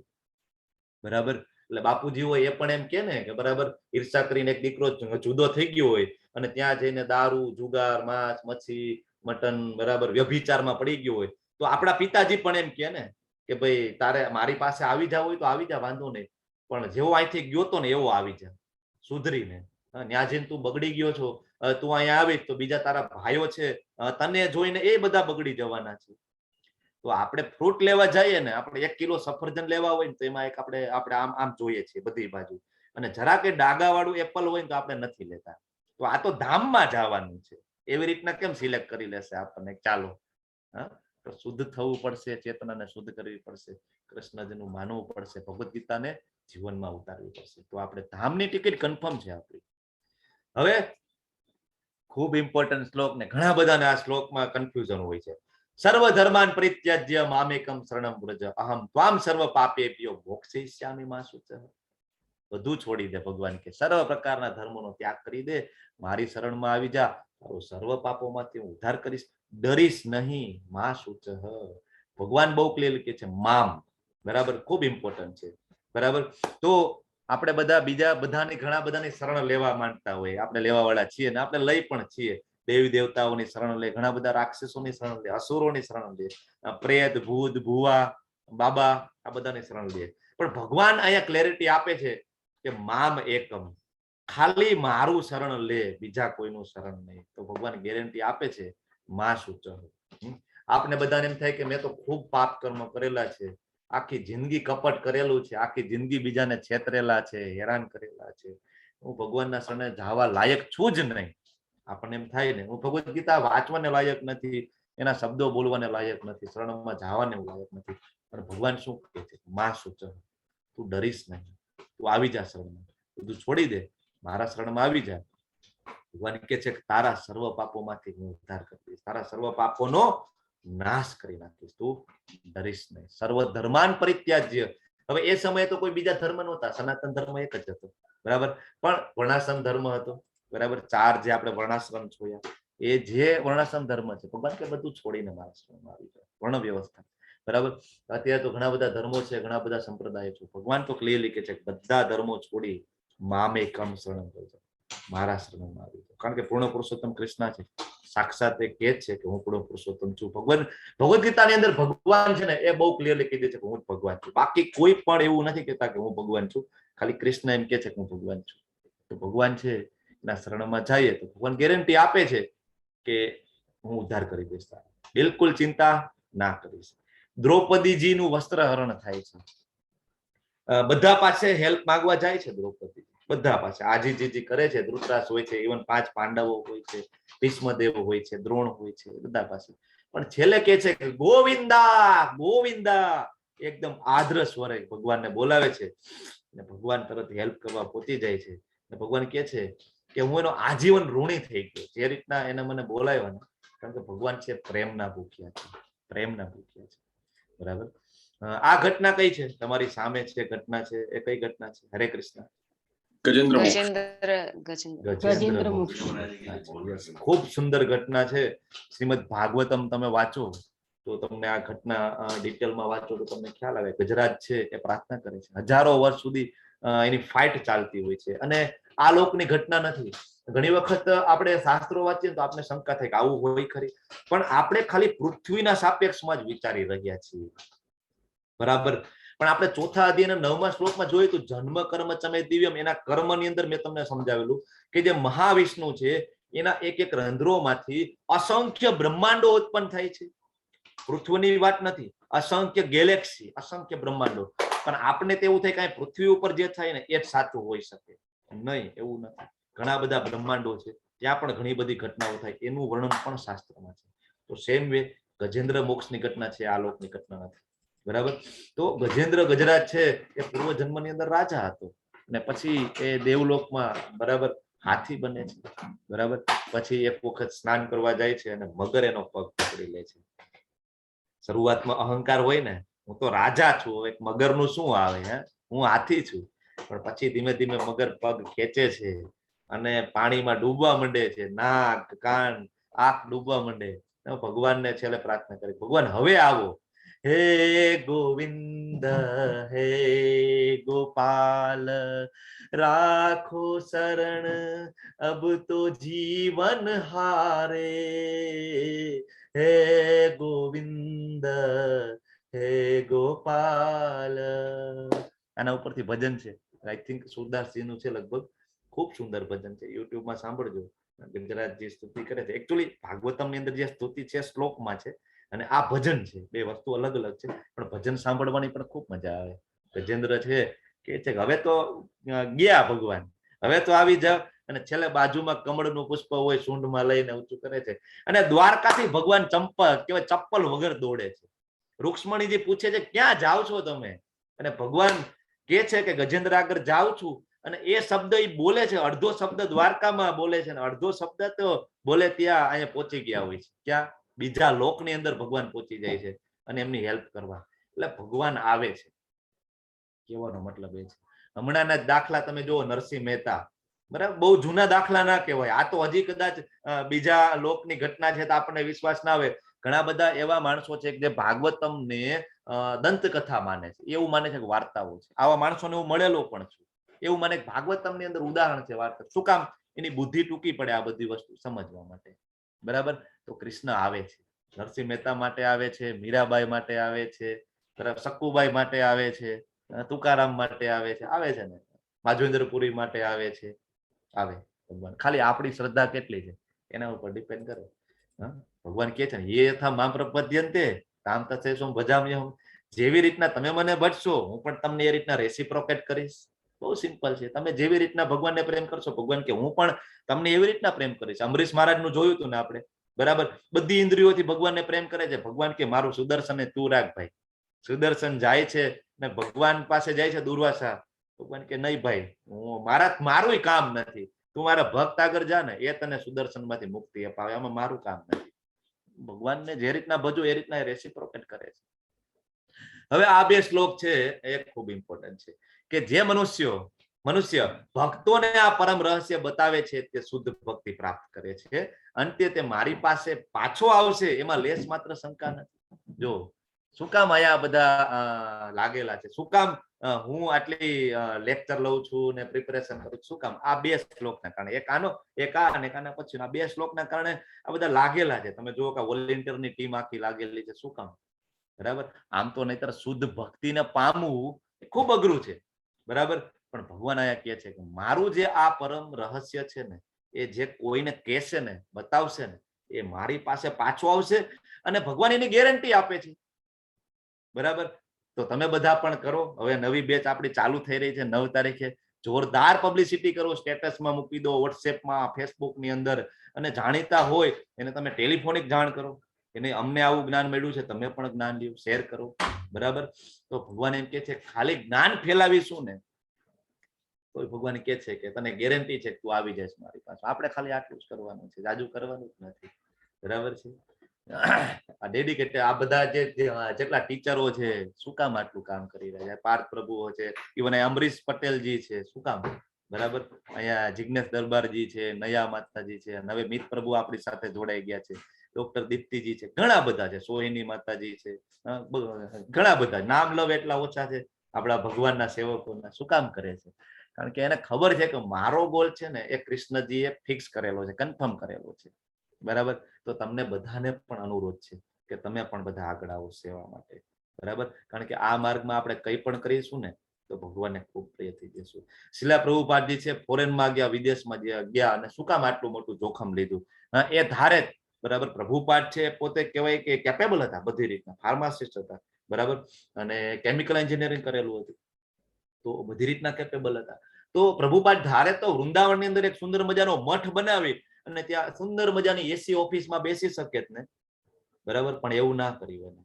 બરાબર. એટલે બાપુજી હોય એ પણ એમ કે ને કે બરાબર, ઈર્ષા કરીને એક દીકરો જુદો થઈ ગયો હોય અને ત્યાં જઈને દારૂ, જુગાર, માંસ, મચ્છી, મટન, બરાબર, વ્યભિચારમાં પડી ગયો હોય, તો આપણા પિતાજી પણ એમ કે ને કે ભાઈ તારે મારી પાસે આવી જાવ હોય તો આવી જા, વાંધો નહીં, પણ જેવો અહીંથી ગયો તો ને એવો આવી જા, સુધરીને. ત્યાં જઈને તું બગડી ગયો છો, તું અહીંયા આવીશ તો બીજા તારા ભાઈઓ છે તને જોઈને એ બધા બગડી જવાના છે. તો આપણે ફ્રૂટ લેવા જઈએ ને, આપણે 1 કિલો સફરજન લેવા હોય ને તો એમાં એક આપણે આમ આમ જોઈએ છીએ બધી બાજુ, અને જરા કે ડાગા વાળું એપલ હોય ને તો આપણે નથી લેતા. તો આ તો ધામમાં જવાનું છે, એવી રીતના કેમ સિલેક્ટ કરી લેશે આપણને? ચાલો, તો શુદ્ધ થવું પડશે, ચેતનાને શુદ્ધ કરવી પડશે, કૃષ્ણજીનું માનવું પડશે, ભગવદ ગીતાને જીવનમાં ઉતારવી પડશે. તો આપણે ધામની ટિકિટ કન્ફર્મ છે આપણી. હવે ખૂબ ઇમ્પોર્ટન્ટ શ્લોક, ને ઘણા બધાને આ શ્લોકમાં કન્ફ્યુઝન હોય છે. સર્વ ધર્માન પરિત્યજ્ય મામેકમ શરણમ વ્રજ અહમ ત્વામ સર્વ પાપેભ્યો મોક્ષયિષ્યામિ મા શુચઃ. બધું છોડી દે, ભગવાન કે સર્વ પ્રકારના ધર્મોનો ત્યાગ કરી દે, મારી શરણમાં આવી જા, તારો સર્વ પાપોમાંથી હું ઉદ્ધાર કરીશ, ડરીશ નહીં, મા શુચઃ. ભગવાન બહુ ક્લિયર કે છે મામ, બરાબર, ખૂબ ઇમ્પોર્ટન્ટ છે, બરાબર. તો આપણે બધા બીજા બધાની ઘણા બધાની શરણ લેવા માંગતા હોય, આપણે લેવા વાળા છીએ ને આપણે લઈ પણ છીએ. દેવી દેવતાઓની શરણ લે, ઘણા બધા રાક્ષસોની શરણ લે, અસુરોની શરણ લે, પ્રેત, ભૂત, ભુવા, બાબા, આ બધાની શરણ લે. પણ ભગવાન અહીંયા ક્લેરિટી આપે છે કે મામ એકમ, ખાલી મારું શરણ લે, બીજા કોઈનું શરણ નહીં. તો ભગવાન ગેરંટી આપે છે મા શુચઃ. આપને બધાને એમ થાય કે મેં તો ખૂબ પાપ કર્મ કરેલા છે, આખી જિંદગી કપટ કરેલું છે, આખી જિંદગી બીજાને છેતરેલા છે, હેરાન કરેલા છે, હું ભગવાનના શરણે જવા લાયક છું જ નહીં. આપણને એમ થાય ને, હું ભગવદ ગીતા વાંચવાને લાયક નથી, એના શબ્દો બોલવાને લાયક નથી, શરણમાં જવાને લાયક નથી. પણ ભગવાન શું કહે છે? મા શુચઃ, તું ડરીશ નહીં, તું આવી જા શરણમાં, બધું છોડી દે, મારા શરણમાં આવી જા. ભગવાન કહે છે કે તારા સર્વ પાપોમાંથી હું ઉદ્ધાર કરી દઈશ, તારા સર્વ પાપોનો નાશ કરી નાખીશ, તું ડરીશ નહીં. સર્વ ધર્માન પરિત્યાજ્ય. હવે એ સમયે તો કોઈ બીજા ધર્મ નહોતા, સનાતન ધર્મ એક જ હતો, બરાબર. પણ વર્ણાશ્રમ ધર્મ હતો, બરાબર. 4 જે આપણે વર્ણાશ્રમ જોયા, એ જે વર્ણાશ્રમ ધર્મ છે, ભગવાન કે બધું છોડીને મારા શરણમાં આવી જાય, વર્ણ વ્યવસ્થા, બરાબર. અત્યારે તો ઘણા બધા ધર્મો છે, ઘણા બધા સંપ્રદાયો છે. ભગવાન તો ક્લિયરલી કે છે બધા ધર્મો છોડી મામેકમ શરણમ વ્રજ, મારા શરણમાં આવી જાય. કારણ કે પૂર્ણ પુરુષોત્તમ કૃષ્ણ છે, સાક્ષાત એ કહે છે કે હું પૂર્ણ પુરુષોત્તમ છું. ભગવાન ભગવદ ગીતાની અંદર ભગવાન છે ને એ બહુ ક્લિયરલી કહી દે છે કે હું જ ભગવાન છું. બાકી કોઈ પણ એવું નથી કહેતા કે હું ભગવાન છું, ખાલી કૃષ્ણ એમ કે છે કે હું ભગવાન છું. તો ભગવાન છે એના શરણમાં જઈએ તો ભગવાન ગેરંટી આપે છે કે હું ઉદ્ધાર કરી દઈશ, બિલકુલ ચિંતા ના કરીશ. દ્રૌપદીજીનું વસ્ત્રહરણ થાય છે, બધા પાસે હેલ્પ માંગવા જાય છે દ્રૌપદી, બધા પાસે આજીજી કરે છે. ધૃતરાષ્ટ્ર હોય છે, ઇવન 5 પાંડવો હોય છે, ભીષ્મદેવ હોય છે, દ્રોણ હોય છે, બધા પાસે. પણ છેલ્લે કે છે કે ગોવિંદા ગોવિંદા, એકદમ આદ્ર સ્વરે ભગવાનને બોલાવે છે, અને ભગવાન તરત હેલ્પ કરવા પહોંચી જાય છે. ભગવાન કે છે કે હું એનો આજીવન ઋણી થઈ ગયો. જે રીતના એને મને બોલાવ્યા ને, કારણ કે ભગવાન છે પ્રેમના ભૂખ્યા છે, પ્રેમના ભૂખ્યા છે. બરાબર. આ ઘટના કઈ છે? તમારી સામે છે ઘટના છે, એ કઈ ઘટના છે? હરે કૃષ્ણ. ગજેન્દ્ર Yes. ખૂબ સુંદર ઘટના છે. શ્રીમદ ભાગવતમ તમે વાંચો તો તમને આ ઘટના ડિટેલમાં વાંચો તો તમને ખ્યાલ આવે. ગજરાજ છે એ પ્રાર્થના કરે છે, હજારો વર્ષ સુધી એની ફાઇટ ચાલતી હોય છે, અને આ લોકની ઘટના નથી. ઘણી વખત આપણે શાસ્ત્રો વાંચીએ તો આપણે શંકા થાય કે આવું હોય ખરી, પણ આપણે ખાલી પૃથ્વીના સાપેક્ષમાં જ વિચારી રહ્યા છીએ. બરાબર. પણ આપણે ચોથા અધ્યાયના 9મા શ્લોકમાં જોઈએ તો જન્મ કર્મ ચમે દિવ્યમ, એના કર્મની અંદર મેં તમને સમજાવેલું કે જે મહાવિષ્ણુ છે એના એક એક રંધ્રોમાંથી અસંખ્ય બ્રહ્માંડો ઉત્પન્ન થાય છે. પૃથ્વીની વાત નથી, અસંખ્ય ગેલેક્સી, અસંખ્ય બ્રહ્માંડો. પણ આપણે તો એવું થાય કે પૃથ્વી ઉપર જે થાય ને એ જ સાચું હોઈ શકે. નહીં, એવું નથી. ઘણા બધા બ્રહ્માંડો છે, ત્યાં પણ ઘણી બધી ઘટનાઓ થાય, એનું વર્ણન પણ શાસ્ત્રમાં છે. તો સેમ વે ગજેન્દ્ર મોક્ષની ઘટના છે, આ લોકની ઘટના નથી. બરાબર. તો ગજેન્દ્ર ગજરાજ છે એ પૂર્વ જન્મની અંદર રાજા હતો, અને પછી એ દેવલોકમાં બરાબર હાથી બને છે. બરાબર. પછી એક વખત સ્નાન કરવા જાય છે અને મગર એનો પગ પકડી લે છે. શરૂઆતમાં અહંકાર હોય ને, હું તો રાજા છું, એક મગરનું શું આવે, હે હું હાથી છું. પણ પછી ધીમે ધીમે મગર પગ ખેંચે છે અને પાણીમાં ડૂબવા માંડે છે, નાક કાન આંખ ડૂબવા માંડે. ભગવાનને છેલ્લે પ્રાર્થના કરી, ભગવાન હવે આવો, હે ગોવિંદ હે ગોપાલ રાખો શરણ અબ તો જીવન હારે, હે ગોવિંદ હે ગોપાલ. આના ઉપરથી ભજન છે, આઈ થિંક સુરદાસજી નું છે લગભગ. ખૂબ સુંદર ભજન છે, યુટ્યુબમાં સાંભળજો. ગજરાજજી સ્તુતિ કરે છે. એકચ્યુઅલી ભાગવતમ ની અંદર જે સ્તુતિ છે શ્લોકમાં છે, અને આ ભજન છે, બે વસ્તુ અલગ અલગ છે. પણ ભજન સાંભળવાની પણ ખૂબ મજા આવે. ગજેન્દ્ર છે કે છે કે હવે તો ગયા ભગવાન, હવે તો આવી જાવ. અને છેલ્લે બાજુમાં કમળનું પુષ્પ હોય, સૂંઢમાં લઈને ઊંચું કરે છે. અને દ્વારકાથી ભગવાન ચપ્પલ વગર દોડે છે. રૂક્ષ્મણીજી પૂછે છે ક્યાં જાઓ છો તમે? અને ભગવાન કે છે કે ગજેન્દ્ર આગળ જાઉં છું. અને એ શબ્દ એ બોલે છે, અડધો શબ્દ દ્વારકામાં બોલે છે, અને અડધો શબ્દ તો બોલે ત્યાં અહીંયા પહોંચી ગયા હોય છે. ક્યાં? બીજા લોકની અંદર ભગવાન પહોંચી જાય છે, અને એમની હેલ્પ કરવા. એટલે ભગવાન આવે છે, કહેવાનો મતલબ એ છે. હમણાંના જ દાખલા તમે જુઓ, નરસિંહ મહેતા. બરાબર. બહુ જૂના દાખલા ના કહેવાય, આ તો હજી કદાચ બીજા લોકની ઘટના છે તો આપણને વિશ્વાસ ના આવે. ઘણા બધા એવા માણસો છે કે જે ભાગવતમને દંતકથા માને છે, એવું માને છે કે વાર્તાઓ છે. આવા માણસોને હું મળેલો પણ છું. એવું માને ભાગવતમની અંદર ઉદાહરણ છે વાર્તા. શું કામ? એની બુદ્ધિ ટૂંકી પડે આ બધી વસ્તુ સમજવા માટે. બરાબર. તો કૃષ્ણ આવે છે, નરસિંહ મહેતા માટે આવે છે, મીરાબાઈ માટે આવે છે, સક્કુબાઈ માટે આવે છે, તુકારામ માટે આવે છે, ને રાજેન્દ્રપુરી માટે આવે છે. આવે ભગવાન. ખાલી આપણી શ્રદ્ધા કેટલી છે એના ઉપર ડિપેન્ડ કરે. ભગવાન કે છે ને એ યથા મામ પ્રપદ્યન્તે તામ તથૈષાં ભજામ્યહમ. જેવી રીતના તમે મને ભજશો, હું પણ તમને એ રીતના રેસિપ્રોકેટ કરીશ. બહુ સિમ્પલ છે. તમે જેવી રીતના ભગવાનને પ્રેમ કરશો, ભગવાન કે હું પણ તમને એવી રીતના પ્રેમ કરીશ. અમરીશ મહારાજ નું જોયું હતું ને આપણે. બરાબર. બધી ઇન્દ્રિયોથી ભગવાનને પ્રેમ કરે છે. ભગવાન કે મારું સુદર્શન તું રાખ ભાઈ. સુદર્શન જાય છે ને ભગવાન પાસે જાય છે દુર્વાસા. ભગવાન કે નહીં ભાઈ, હું મારું કામ નથી, તું મારા ભક્ત આગળ જા ને, એ તને સુદર્શન માંથી મુક્તિ અપાવે, આમાં મારું કામ નથી. ભગવાનને જે રીતના ભજો એ રીતના રેસિપ્રોકેટ કરે છે. હવે આ બે શ્લોક છે એ ખૂબ ઇમ્પોર્ટન્ટ છે કે જે મનુષ્ય ભક્તોને આ પરમ રહસ્ય બતાવે છે તે શુદ્ધ ભક્તિ પ્રાપ્ત કરે છે. અંતે તે મારી પાસે પાછો આવશે એમાં લેશ માત્ર શંકા નથી. જો શું કામ આયા બધા લાગેલા છે? શું કામ હું આટલી લેક્ચર લઉં છું ને પ્રિપેરેશન કરું છું? શું કામ? આ બે શ્લોકના કારણે. એક આનો, એક આ, અને આના પછી આ બે શ્લોકના કારણે આ બધા લાગેલા છે. તમે જુઓ કે વોલેન્ટિયરની ટીમ આખી લાગેલી છે. શું કામ? બરાબર. આમ તો નહીતર શુદ્ધ ભક્તિને પામવું એ ખૂબ અઘરું છે. બરાબર. પણ ભગવાન આયા કહે છે કે મારું જે આ પરમ રહસ્ય છે ને, એ જે કોઈને કહેશે ને, બતાવશે ને, એ મારી પાસે પાછો આવશે. અને ભગવાન એની ગેરંટી આપે છે. બરાબર. તો તમે બધા પણ કરો. હવે નવી બેચ આપણી ચાલુ થઈ રહી છે 9 તારીખે. જોરદાર પબ્લિસિટી કરો, સ્ટેટસમાં મૂકી દો, વોટ્સએપમાં, ફેસબુકની અંદર. અને જાણીતા હોય એને તમે ટેલિફોનિક જાણ કરો. એને અમને આવું જ્ઞાન મળ્યું છે, તમે પણ જ્ઞાન લ્યો, શેર કરો. બરાબર. તો ભગવાન એમ કે છે ખાલી જ્ઞાન ફેલાવીશું ને તો ભગવાન કે છે કે તને ગેરંટી છે કે તું આવી જઈશ મારી પાસે. આપણે ખાલી આટલું જ કરવાનું છે, જાજુ કરવાનું જ નથી. બરાબર છે. આ ડેડિકેટ આ બધા જેટલા ટીચરો છે શું કામ આટલું કામ કરી રહ્યા છે? પાર્થ પ્રભુઓ છે, ઇવન અમરીશ પટેલજી છે, શું કામ? બરાબર. અહીંયા જિજ્ઞેશ દરબારજી છે, નયા માતાજી છે, હવે મિત પ્રભુ આપણી સાથે જોડાઈ ગયા છે, ડોક્ટર દીપ્તિજી છે, ઘણા બધા છે, સોહિની માતાજી છે, ઘણા બધા. નામ લવ એટલા ઓછા છે આપણા ભગવાનના સેવકોના. શું કામ કરે છે? કારણ કે એને ખબર છે કે મારો ગોલ છે ને એ કૃષ્ણજીએ ફિક્સ કરેલો છે, કન્ફર્મ કરેલો છે. બરાબર. તો તમને બધાને પણ અનુરોધ છે કે તમે પણ બધા આગળ આવો સેવા માટે. બરાબર. કારણ કે આ માર્ગમાં આપણે કંઈ પણ કરીશું ને તો ભગવાનને ખૂબ પ્રિય થઈ જશું. શિલા પ્રભુપાદજી છે, ફોરેનમાં ગયા, વિદેશમાં ગયા, અને શું કામ આટલું મોટું જોખમ લીધું? એ ધારે. બરાબર. પ્રભુપાદ છે પોતે કહેવાય કે કેપેબલ હતા બધી રીતના, ફાર્માસિસ્ટ હતા. બરાબર. અને કેમિકલ એન્જિનિયરિંગ કરેલું હતું, તો બધી રીતના કેપેબલ હતા. તો પ્રભુપાદ ધારે તો વૃંદાવનની અંદર એક સુંદર મજાનો મઠ બનાવી અને ત્યાં સુંદર મજાની એસી ઓફિસમાં બેસી શકે ને. બરાબર. પણ એવું ના કર્યું.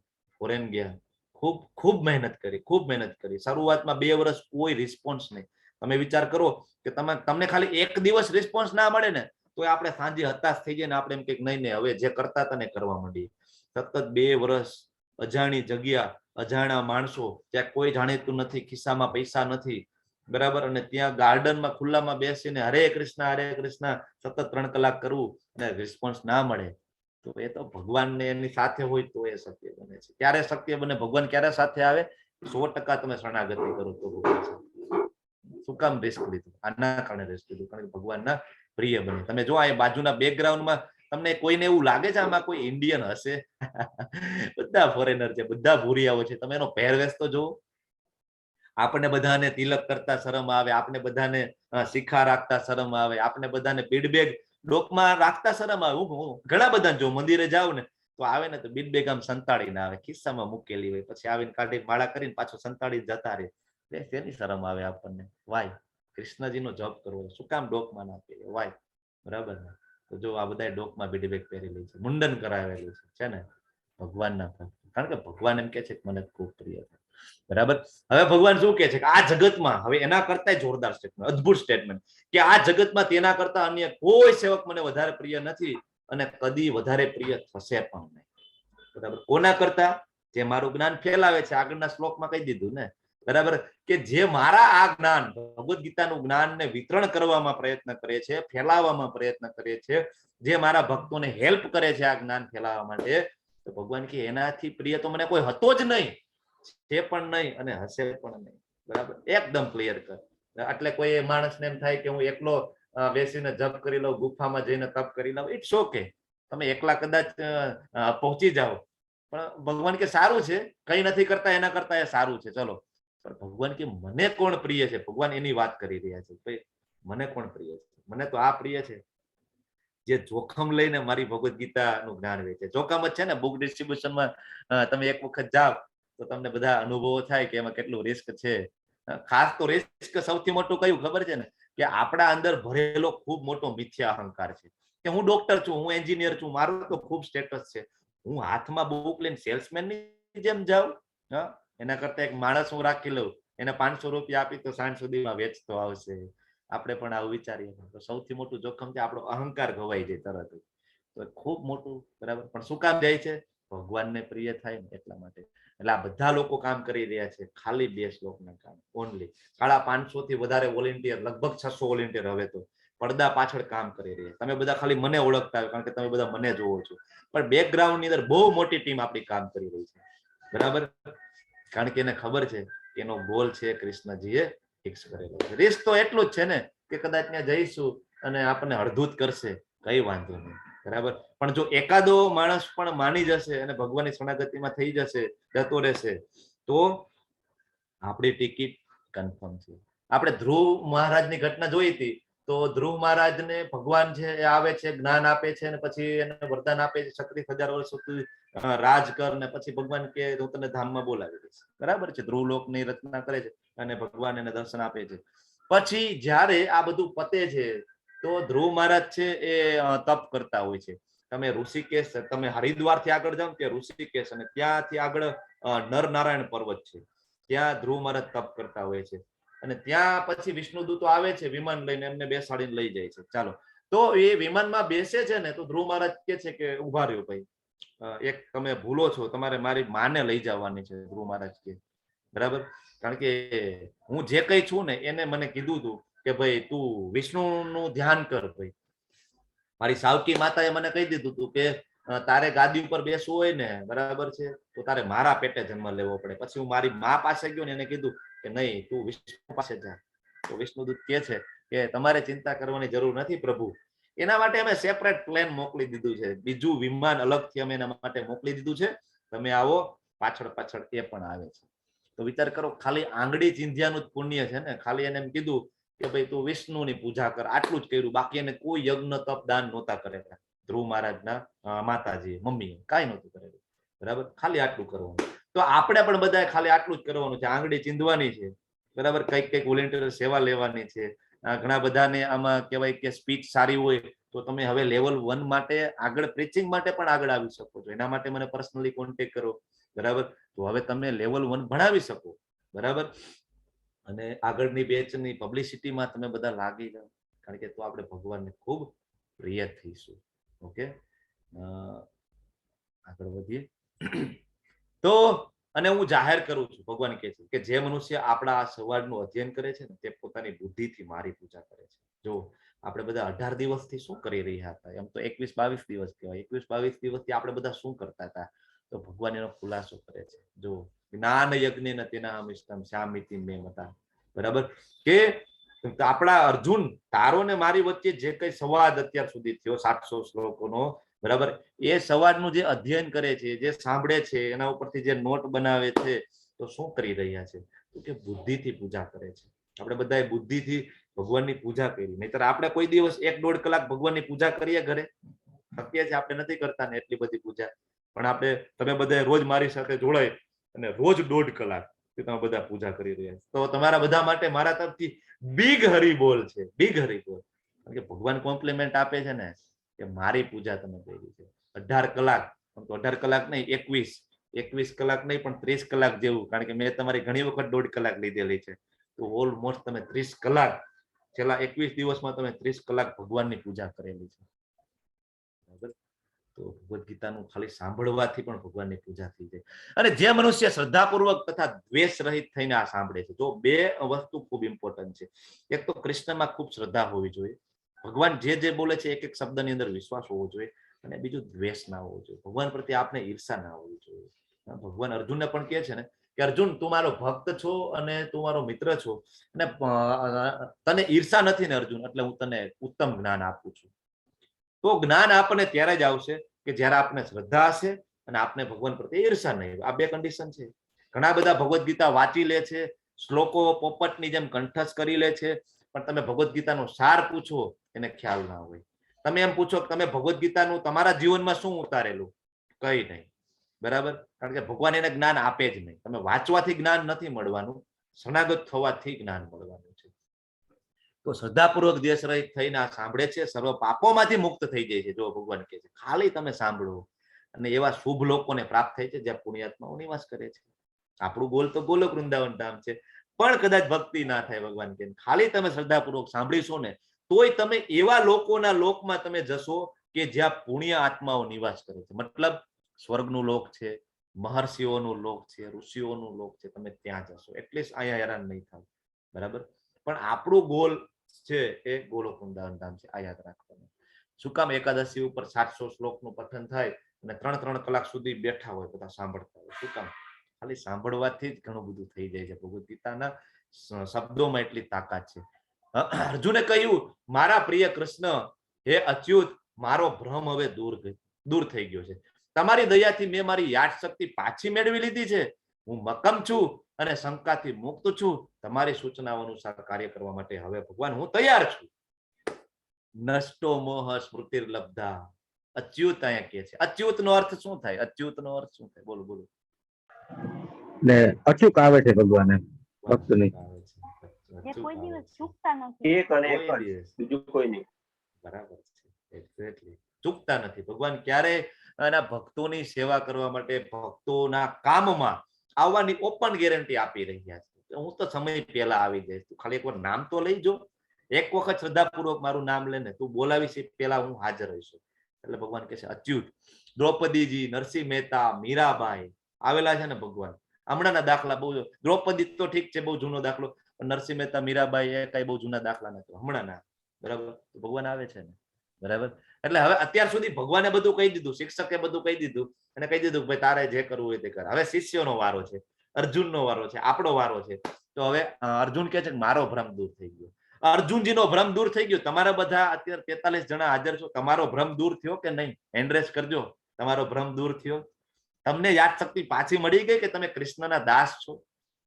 ફોરેન ગયા, ખૂબ મહેનત કરી. શરૂઆતમાં 2 વર્ષ કોઈ રિસ્પોન્સ નહીં. તમે વિચાર કરો કે તમને ખાલી એક દિવસ રિસ્પોન્સ ના મળે ને તો આપણે સાંજે હતાશ થઈ જાય ને આપણે એમ કે નહીં હવે જે કરતા હતા ને કરવા માંડીએ. સતત 2 વર્ષ અજાણી જગ્યા, અજાણા માણસો, ત્યાં કોઈ જાણીતું નથી, ખિસ્સામાં પૈસા નથી. બરાબર. અને ત્યાં ગાર્ડનમાં ખુલ્લામાં બેસીને હરે કૃષ્ણ સતત 3 કલાક કરવું અને રિસ્પોન્સ ના મળે તો એ તો ભગવાનને એની સાથે હોય તો એ શક્ય બને છે. ક્યારે શક્ય બને? ભગવાન ક્યારે સાથે આવે? 100% તમે શરણાગતિ કરો તો ભગવાન સાથે. શું કામ રિસ્ક લીધું? આના કારણે રિસ્ક લીધું કારણ કે ભગવાનના પ્રિય બને. તમે જો આ બાજુના બેકગ્રાઉન્ડમાં તમને કોઈને એવું લાગે છે આમાં કોઈ ઇન્ડિયન હશે? બધા ફોરેનર છે, બધા ભૂરિયાઓ છે. તમે એનો પહેરવેશ તો જુઓ. આપણે બધાને તિલક કરતા શરમ આવે, આપણે બધાને શિખા રાખતા શરમ આવે, આપણે બધાને બીડબેગ ડોકમાં રાખતા શરમ આવે. હું ઘણા બધા જો મંદિરે જાવ ને તો આવે ને તો બીડબેગ આમ સંતાડીને આવે, ખિસ્સામાં મૂકેલી હોય, પછી આવીને કાઢી માળા કરીને પાછો સંતાડી જતા રહે. તેની શરમ આવે આપણને. વાય? કૃષ્ણજીનો જપ કરવો. શું કામ ડોકમાં ના પહેરે? વાય? બરાબર ને? તો જો આ બધા ડોકમાં બીડબેગ પહેરેલી છે, મુંડન કરાવેલું છે ને ભગવાનના. કારણ કે ભગવાન એમ કે છે કે મને ખૂબ પ્રિય છે. બરાબર. હવે ભગવાન શું કે છે કે આ જગતમાં, હવે એના કરતા જોરદાર સ્ટેટમેન્ટ, અદ્ભુત સ્ટેટમેન્ટ, કે આ જગતમાં તેના કરતા અન્ય કોઈ સેવક મને વધારે પ્રિય નથી અને કદી વધારે પ્રિય થશે પણ નહીં. બરાબર. કોના કરતા? જે મારું જ્ઞાન ફેલાવે છે. આગળના શ્લોકમાં કહી દીધું ને. બરાબર. કે જે મારા આ જ્ઞાન, ભગવદ્ ગીતાનું જ્ઞાનને વિતરણ કરવામાં પ્રયત્ન કરે છે, ફેલાવવામાં પ્રયત્ન કરે છે, જે મારા ભક્તોને હેલ્પ કરે છે આ જ્ઞાન ફેલાવવા માટે, તો ભગવાન કે એનાથી પ્રિય તો મને કોઈ હતો જ નહીં, છે પણ નહીં અને હશે પણ નહીં. બરાબર. એકદમ ક્લિયર કર. એટલે કોઈ માણસને એમ થાય કે હું એકલો બેસીને જપ કરી લઉં, ગુફામાં જઈને તપ કરી લઉં, ઇટ્સ ઓકે. તમે એકલા કદાચ પહોંચી જાઓ, પણ ભગવાન કે સારું છે, કઈ નથી કરતા એના કરતા એ સારું છે. ચલો. પણ ભગવાન કે મને કોણ પ્રિય છે? ભગવાન એની વાત કરી રહ્યા છે. ભાઈ મને કોણ પ્રિય છે? મને તો આ પ્રિય છે જે જોખમ લઈને મારી ભગવદ્ ગીતાનું જ્ઞાન વેચે. જોખમ જ છે ને. બુક ડિસ્ટ્રીબ્યુશનમાં તમે એક વખત જાઓ તો તમને બધા અનુભવો થાય કે એમાં કેટલું રિસ્ક છે. ખાસ તો રિસ્ક સૌથી મોટું કયું ખબર છે ને? કે આપણા અંદર ભરેલો ખૂબ મોટો મિથ્યા અહંકાર છે કે હું ડોક્ટર છું, હું એન્જિનિયર છું, મારું તો ખૂબ સ્ટેટસ છે, હું હાથમાં બુક લઈને સેલ્સમેનની જેમ જાઉં. એના કરતા એક માણસ હું રાખી લઉં, એને 500 રૂપિયા આપી તો સાંજ સુધીમાં વેચતો આવશે. આપણે પણ આવું વિચારીએ તો સૌથી મોટું જોખમ છે આપણો અહંકાર ખવાઈ જાય તરત. તો ખૂબ મોટું. બરાબર. પણ શું કામ જાય છે? ભગવાનને પ્રિય થાય ને એટલા માટે. એટલે આ બધા લોકો કામ કરી રહ્યા છે ખાલી 2 શ્લોકના કામ ઓનલી. 550 થી વધારે વોલેન્ટિયર, લગભગ 600 વોલેન્ટિયર હવે તો પડદા પાછળ કામ કરી રહ્યા. તમે બધા ખાલી મને ઓળખતા હોય કારણ કે તમે બધા મને જોવો છો, પણ બેકગ્રાઉન્ડ ની અંદર બહુ મોટી ટીમ આપણી કામ કરી રહી છે. બરાબર. કારણ કે એને ખબર છે એનો ગોલ છે કૃષ્ણજીએ ફિક્સ કરેલો છે. રિસ્ક તો એટલું જ છે ને કે કદાચ ત્યાં જઈશું અને આપણને અડધૂત કરશે, કઈ વાંધો નહીં. બરાબર. પણ જો એકાદો માણસ પણ માની જશે અને ભગવાનની શરણાગતિમાં થઈ જશે, જતો રહેશે, તો આપણી ટિકિટ કન્ફર્મ છે. આપણે ધ્રુવ મહારાજની ઘટના જોઈ હતી. તો ધ્રુવ મહારાજને ભગવાન છે એ આવે છે, જ્ઞાન આપે છે અને પછી એને વરદાન આપે છે 36,000 વર્ષ સુધી રાજ કર, ને પછી ભગવાન કે હું તને ધામમાં બોલાવી દઈશ. બરાબર છે. ધ્રુવ લોકની રચના કરે છે અને ભગવાન એને દર્શન આપે છે. પછી જ્યારે આ બધું પતે છે તો ધ્રુવ મહારાજ છે એ તપ કરતા હોય છે. તમે ઋષિકેશ, તમે હરિદ્વાર થી આગળ જાઓ કે ઋષિકેશ, અને ત્યાંથી આગળ નરનારાયણ પર્વત છે, ત્યાં ધ્રુવ મહારાજ તપ કરતા હોય છે. અને ત્યાં પછી વિષ્ણુદૂતો આવે છે વિમાન લઈને, એમને બેસાડીને લઈ જાય છે. ચાલો, તો એ વિમાનમાં બેસે છે ને, તો ધ્રુવ મહારાજ કે છે કે ઉભા રહ્યો ભાઈ, એક તમે ભૂલો છો, તમારે મારી માને લઈ જવાની છે. ધ્રુવ મહારાજ કે બરાબર, કારણ કે હું જે કઈ છું ને એને મને કીધું તું કે ભાઈ તું વિષ્ણુનું ધ્યાન કર. ભાઈ મારી સાવકી માતાએ મને કહી દીધું તું કે તારે ગાદી ઉપર બેસવું હોય ને, બરાબર છે, તો તારે મારા પેટે જન્મ લેવો પડે. પછી હું મારી મા પાસે ગયો ને એને કીધું કે નહીં, તું વિષ્ણુ પાસે જા. તો વિષ્ણુદૂત કે છે કે તમારે ચિંતા કરવાની જરૂર નથી પ્રભુ, એના માટે અમે સેપરેટ પ્લેન મોકલી દીધું છે, બીજું વિમાન અલગથી અમે એના માટે મોકલી દીધું છે, તમે આવો. પાછળ પાછળ એ પણ આવે છે. તો વિચાર કરો, ખાલી આંગળી ચીંધ્યાનું જ પુણ્ય છે ને. ખાલી એને એમ કીધું કે ભાઈ તું વિષ્ણુની પૂજા કર, આટલું જ કર્યું. બાકી એને કોઈ યજ્ઞ તપ દાન નહોતા કરેલા. ધ્રુવ મહારાજના માતાજી મમ્મી કાંઈ નહોતું કરેલું, બરાબર, ખાલી આટલું કરવાનું. તો આપણે પણ બધા ખાલી આટલું જ કરવાનું છે, આંગળી ચીંધવાની છે, બરાબર, કઈક કઈક વોલેન્ટિયર સેવા લેવાની છે. ઘણા બધાને આમાં કહેવાય કે સ્પીચ સારી હોય તો તમે હવે લેવલ 1 માટે આગળ પ્રીચિંગ માટે પણ આગળ આવી શકો છો. એના માટે મને પર્સનલી કોન્ટેક્ટ કરો, બરાબર. તો હવે તમે લેવલ 1 ભણાવી શકો, બરાબર. અને આગળની બેચની પબ્લિસિટીમાં તમે બધા લાગી જાઓ, કારણ કે તો આપણે ભગવાનને ખૂબ પ્રિય થઈશું. ઓકે, આગળ વધીએ. તો અને હું જાહેર કરું છું, ભગવાન કહે છે કે જે મનુષ્ય આપણા આ સંવાદનું અધ્યયન કરે છે ને તે પોતાની બુદ્ધિથી મારી પૂજા કરે છે. જો આપણે બધા 18 દિવસથી શું કરી રહ્યા હતા, એમ તો 21-22 દિવસ કહેવાય. 21-22 દિવસથી આપણે બધા શું કરતા હતા, તો ભગવાન એનો ખુલાસો કરે છે. જો જ્ઞાન યજ્ઞ તેના અમિષ્ટમ શ્યામિતિ મે મતા, બરાબર, કે આપણા અર્જુન તારો ને મારી વચ્ચે જે કઈ સંવાદ અત્યાર સુધી થયો 700 શ્લોકોનો, બરાબર, એ સંવાદનું જે અધ્યયન કરે છે, જે સાંભળે છે, એના ઉપરથી જે નોટ બનાવે છે, તો શું કરી રહ્યા છે, તો કે બુદ્ધિથી પૂજા કરે છે. આપણે બધાએ બુદ્ધિથી ભગવાનની પૂજા કરી. નહીતર આપણે કોઈ દિવસ 1-1.5 કલાક ભગવાનની પૂજા કરીએ ઘરે? શક્ય છે? આપણે નથી કરતા ને એટલી બધી પૂજા. પણ આપણે, તમે બધા રોજ મારી સાથે જોડાય અને રોજ 1.5 કલાક તમે બધા પૂજા કરી રહ્યા છો. તો તમારા બધા માટે મારા તરફથી બિગ હરિબોલ છે, બિગ હરિબોલ. કારણ કે ભગવાન કોમ્પ્લિમેન્ટ આપે છે ને કે મારી પૂજા તમે કરી છે 18 કલાક. તો 18 કલાક નહીં, 21 કલાક નહીં, પણ 30 કલાક જેવું. કારણ કે મેં તમારી ઘણી વખત 1.5 કલાક લીધેલી છે. તો ઓલમોસ્ટ તમે 30 કલાક, છેલ્લા 21 દિવસમાં તમે 30 કલાક ભગવાનની પૂજા કરેલી છે, બરાબર. તો ભગવદ્ ગીતાનું ખાલી સાંભળવાથી પણ ભગવાનની પૂજા થઈ જાય. અને જે મનુષ્ય શ્રદ્ધાપૂર્વક તથા દ્વેષ રહિત થઈને આ સાંભળે છે, જો બે વસ્તુ ખૂબ ઇમ્પોર્ટન્ટ છે. એક તો કૃષ્ણમાં ખૂબ શ્રદ્ધા હોવી જોઈએ, ભગવાન જે બોલે છે એક એક શબ્દની અંદર વિશ્વાસ હોવો જોઈએ. અને બીજું દ્વેષ ના હોવો જોઈએ, ભગવાન પ્રત્યે આપણે ઈર્ષા ના હોવી જોઈએ. ભગવાન અર્જુનને પણ કહે છે ને કે અર્જુન તું મારો ભક્ત છો અને તું મારો મિત્ર છો, અને તને ઈર્ષા નથી ને અર્જુન, એટલે હું તને ઉત્તમ જ્ઞાન આપું છું. તો જ્ઞાન આપણને ત્યારે જ આવશે કે જ્યારે આપણે શ્રદ્ધા હશે અને આપણે ભગવાન પ્રત્યે ઈર્ષા નહીં. આ બે કન્ડિશન છે. ઘણા બધા ભગવદ્ ગીતા વાંચી લે છે, શ્લોકો પોપટની જેમ કંઠસ્થ કરી લે છે, પણ તમે ભગવદ્ ગીતાનો સાર પૂછો એને ખ્યાલ ના હોય. તમે એમ પૂછો કે તમે ભગવદ્ ગીતાનું તમારા જીવનમાં શું ઉતારેલું, કઈ નહીં, બરાબર. કારણ કે ભગવાન એને જ્ઞાન આપે જ નહીં. તમે વાંચવાથી જ્ઞાન નથી મળવાનું, શરણાગત થવાથી જ્ઞાન મળવાનું છે. તો શ્રદ્ધાપૂર્વક દ્વેષ રહિત થઈને આ સાંભળે છે, સર્વ પાપોમાંથી મુક્ત થઈ જાય છે. જો ભગવાન કહે છે ખાલી તમે સાંભળો, અને એવા શુભ લોકોને પ્રાપ્ત થાય છે જ્યાં પુણ્યાત્માઓ નિવાસ કરે છે. આપણું ગોલ તો ગોલોક વૃંદાવન ધામ છે, પણ કદાચ ભક્તિ ના થાય, ભગવાન કહે ખાલી તમે શ્રદ્ધાપૂર્વક સાંભળીશો ને તોય તમે એવા લોકોના લોકમાં તમે જશો કે જ્યાં પુણ્ય આત્માઓ નિવાસ કરે છે. મતલબ સ્વર્ગનું લોક છે, મહર્ષિઓનું લોક છે, ઋષિઓનું લોક છે, તમે ત્યાં જશો. એટલીસ્ટ અહીંયા હેરાન નહીં થાવ, બરાબર. પણ આપણું ગોલ છે એ ગોલોક વૃંદાવન ધામ છે, આ યાદ રાખવાનું. શું કામ? એકાદશી ઉપર 700 શ્લોકનું પઠન થાય અને 3-3 કલાક સુધી બેઠા હોય, બધા સાંભળતા હોય. શું કામ? ખાલી સાંભળવાથી જ ઘણું બધું થઈ જાય છે. ભગવદ્ ગીતાના શબ્દોમાં એટલી તાકાત છે. અર્જુને કહ્યું મારા પ્રિય કૃષ્ણ, હે અચ્યુત, મારો ભ્રમ હવે દૂર થઈ ગયો છે. તમારી દયાથી મેં મારી યાદ શક્તિ પાછી મેળવી લીધી છે. હું મક્કમ છું અને શંકાથી મુક્ત છું. તમારી સૂચનાઓ અનુસાર કાર્ય કરવા માટે હવે ભગવાન હું તૈયાર છું. નષ્ટો મોહ સ્મૃતિર લબ્ધા. અચ્યુત અહીંયા કહે છે. અચ્યુત નો અર્થ શું થાય? અચ્યુત નો અર્થ શું થાય? બોલો બોલો. ને અચૂક આવે છે ભગવાન ભક્તની. કોઈ દિવસ ચૂકતા નથી. એક અને એક જ, બીજું કોઈ નહીં. બરાબર છે, એક્ઝેક્ટલી. ચૂકતા નથી. ભગવાન ક્યારે એના ભક્તોની સેવા કરવા માટે, ભક્તોના કામમાં આવવાની ઓપન ગેરંટી આપી રહ્યા છે. હું તો સમય પહેલા આવી જઈશ, તું ખાલી એકવાર નામ તો લઈ જો, એક વખત શ્રદ્ધાપૂર્વક મારું નામ લેને, તું બોલાવીશ એ પહેલા હું હાજર રહીશું. એટલે ભગવાન કહે છે અચ્યુત. દ્રૌપદીજી, નરસિંહ મહેતા, મીરાબાઈ આવેલા છે ને ભગવાન. હમણાંના દાખલા બહુ, દ્રૌપદી તો ઠીક છે બહુ જૂનો દાખલો, પણ નરસિંહ મહેતા, મીરાબાઈ એ કઈ બહુ જૂના દાખલા નથી, હમણાંના. બરાબર, ભગવાન આવે છે ને. બરાબર, એટલે હવે અત્યાર સુધી ભગવાને બધું કહી દીધું, શિક્ષકે બધું કહી દીધું, અને કહી દીધું ભાઈ તારે જે કરવું હોય તે કર. હવે શિષ્યનો વારો છે, અર્જુનનો વારો છે, આપણો વારો છે. તો હવે અર્જુન કહે છે કે મારો ભ્રમ દૂર થઈ ગયો. અર્જુનજીનો ભ્રમ દૂર થઈ ગયો. તમારા બધા અત્યારે 43 જણા હાજર છો, તમારો ભ્રમ દૂર થયો કે નહીં? હેન્ડ રેસ કરજો. તમારો ભ્રમ દૂર થયો? તમને યાદ શક્તિ પાછી મળી ગઈ કે તમે કૃષ્ણના દાસ છો,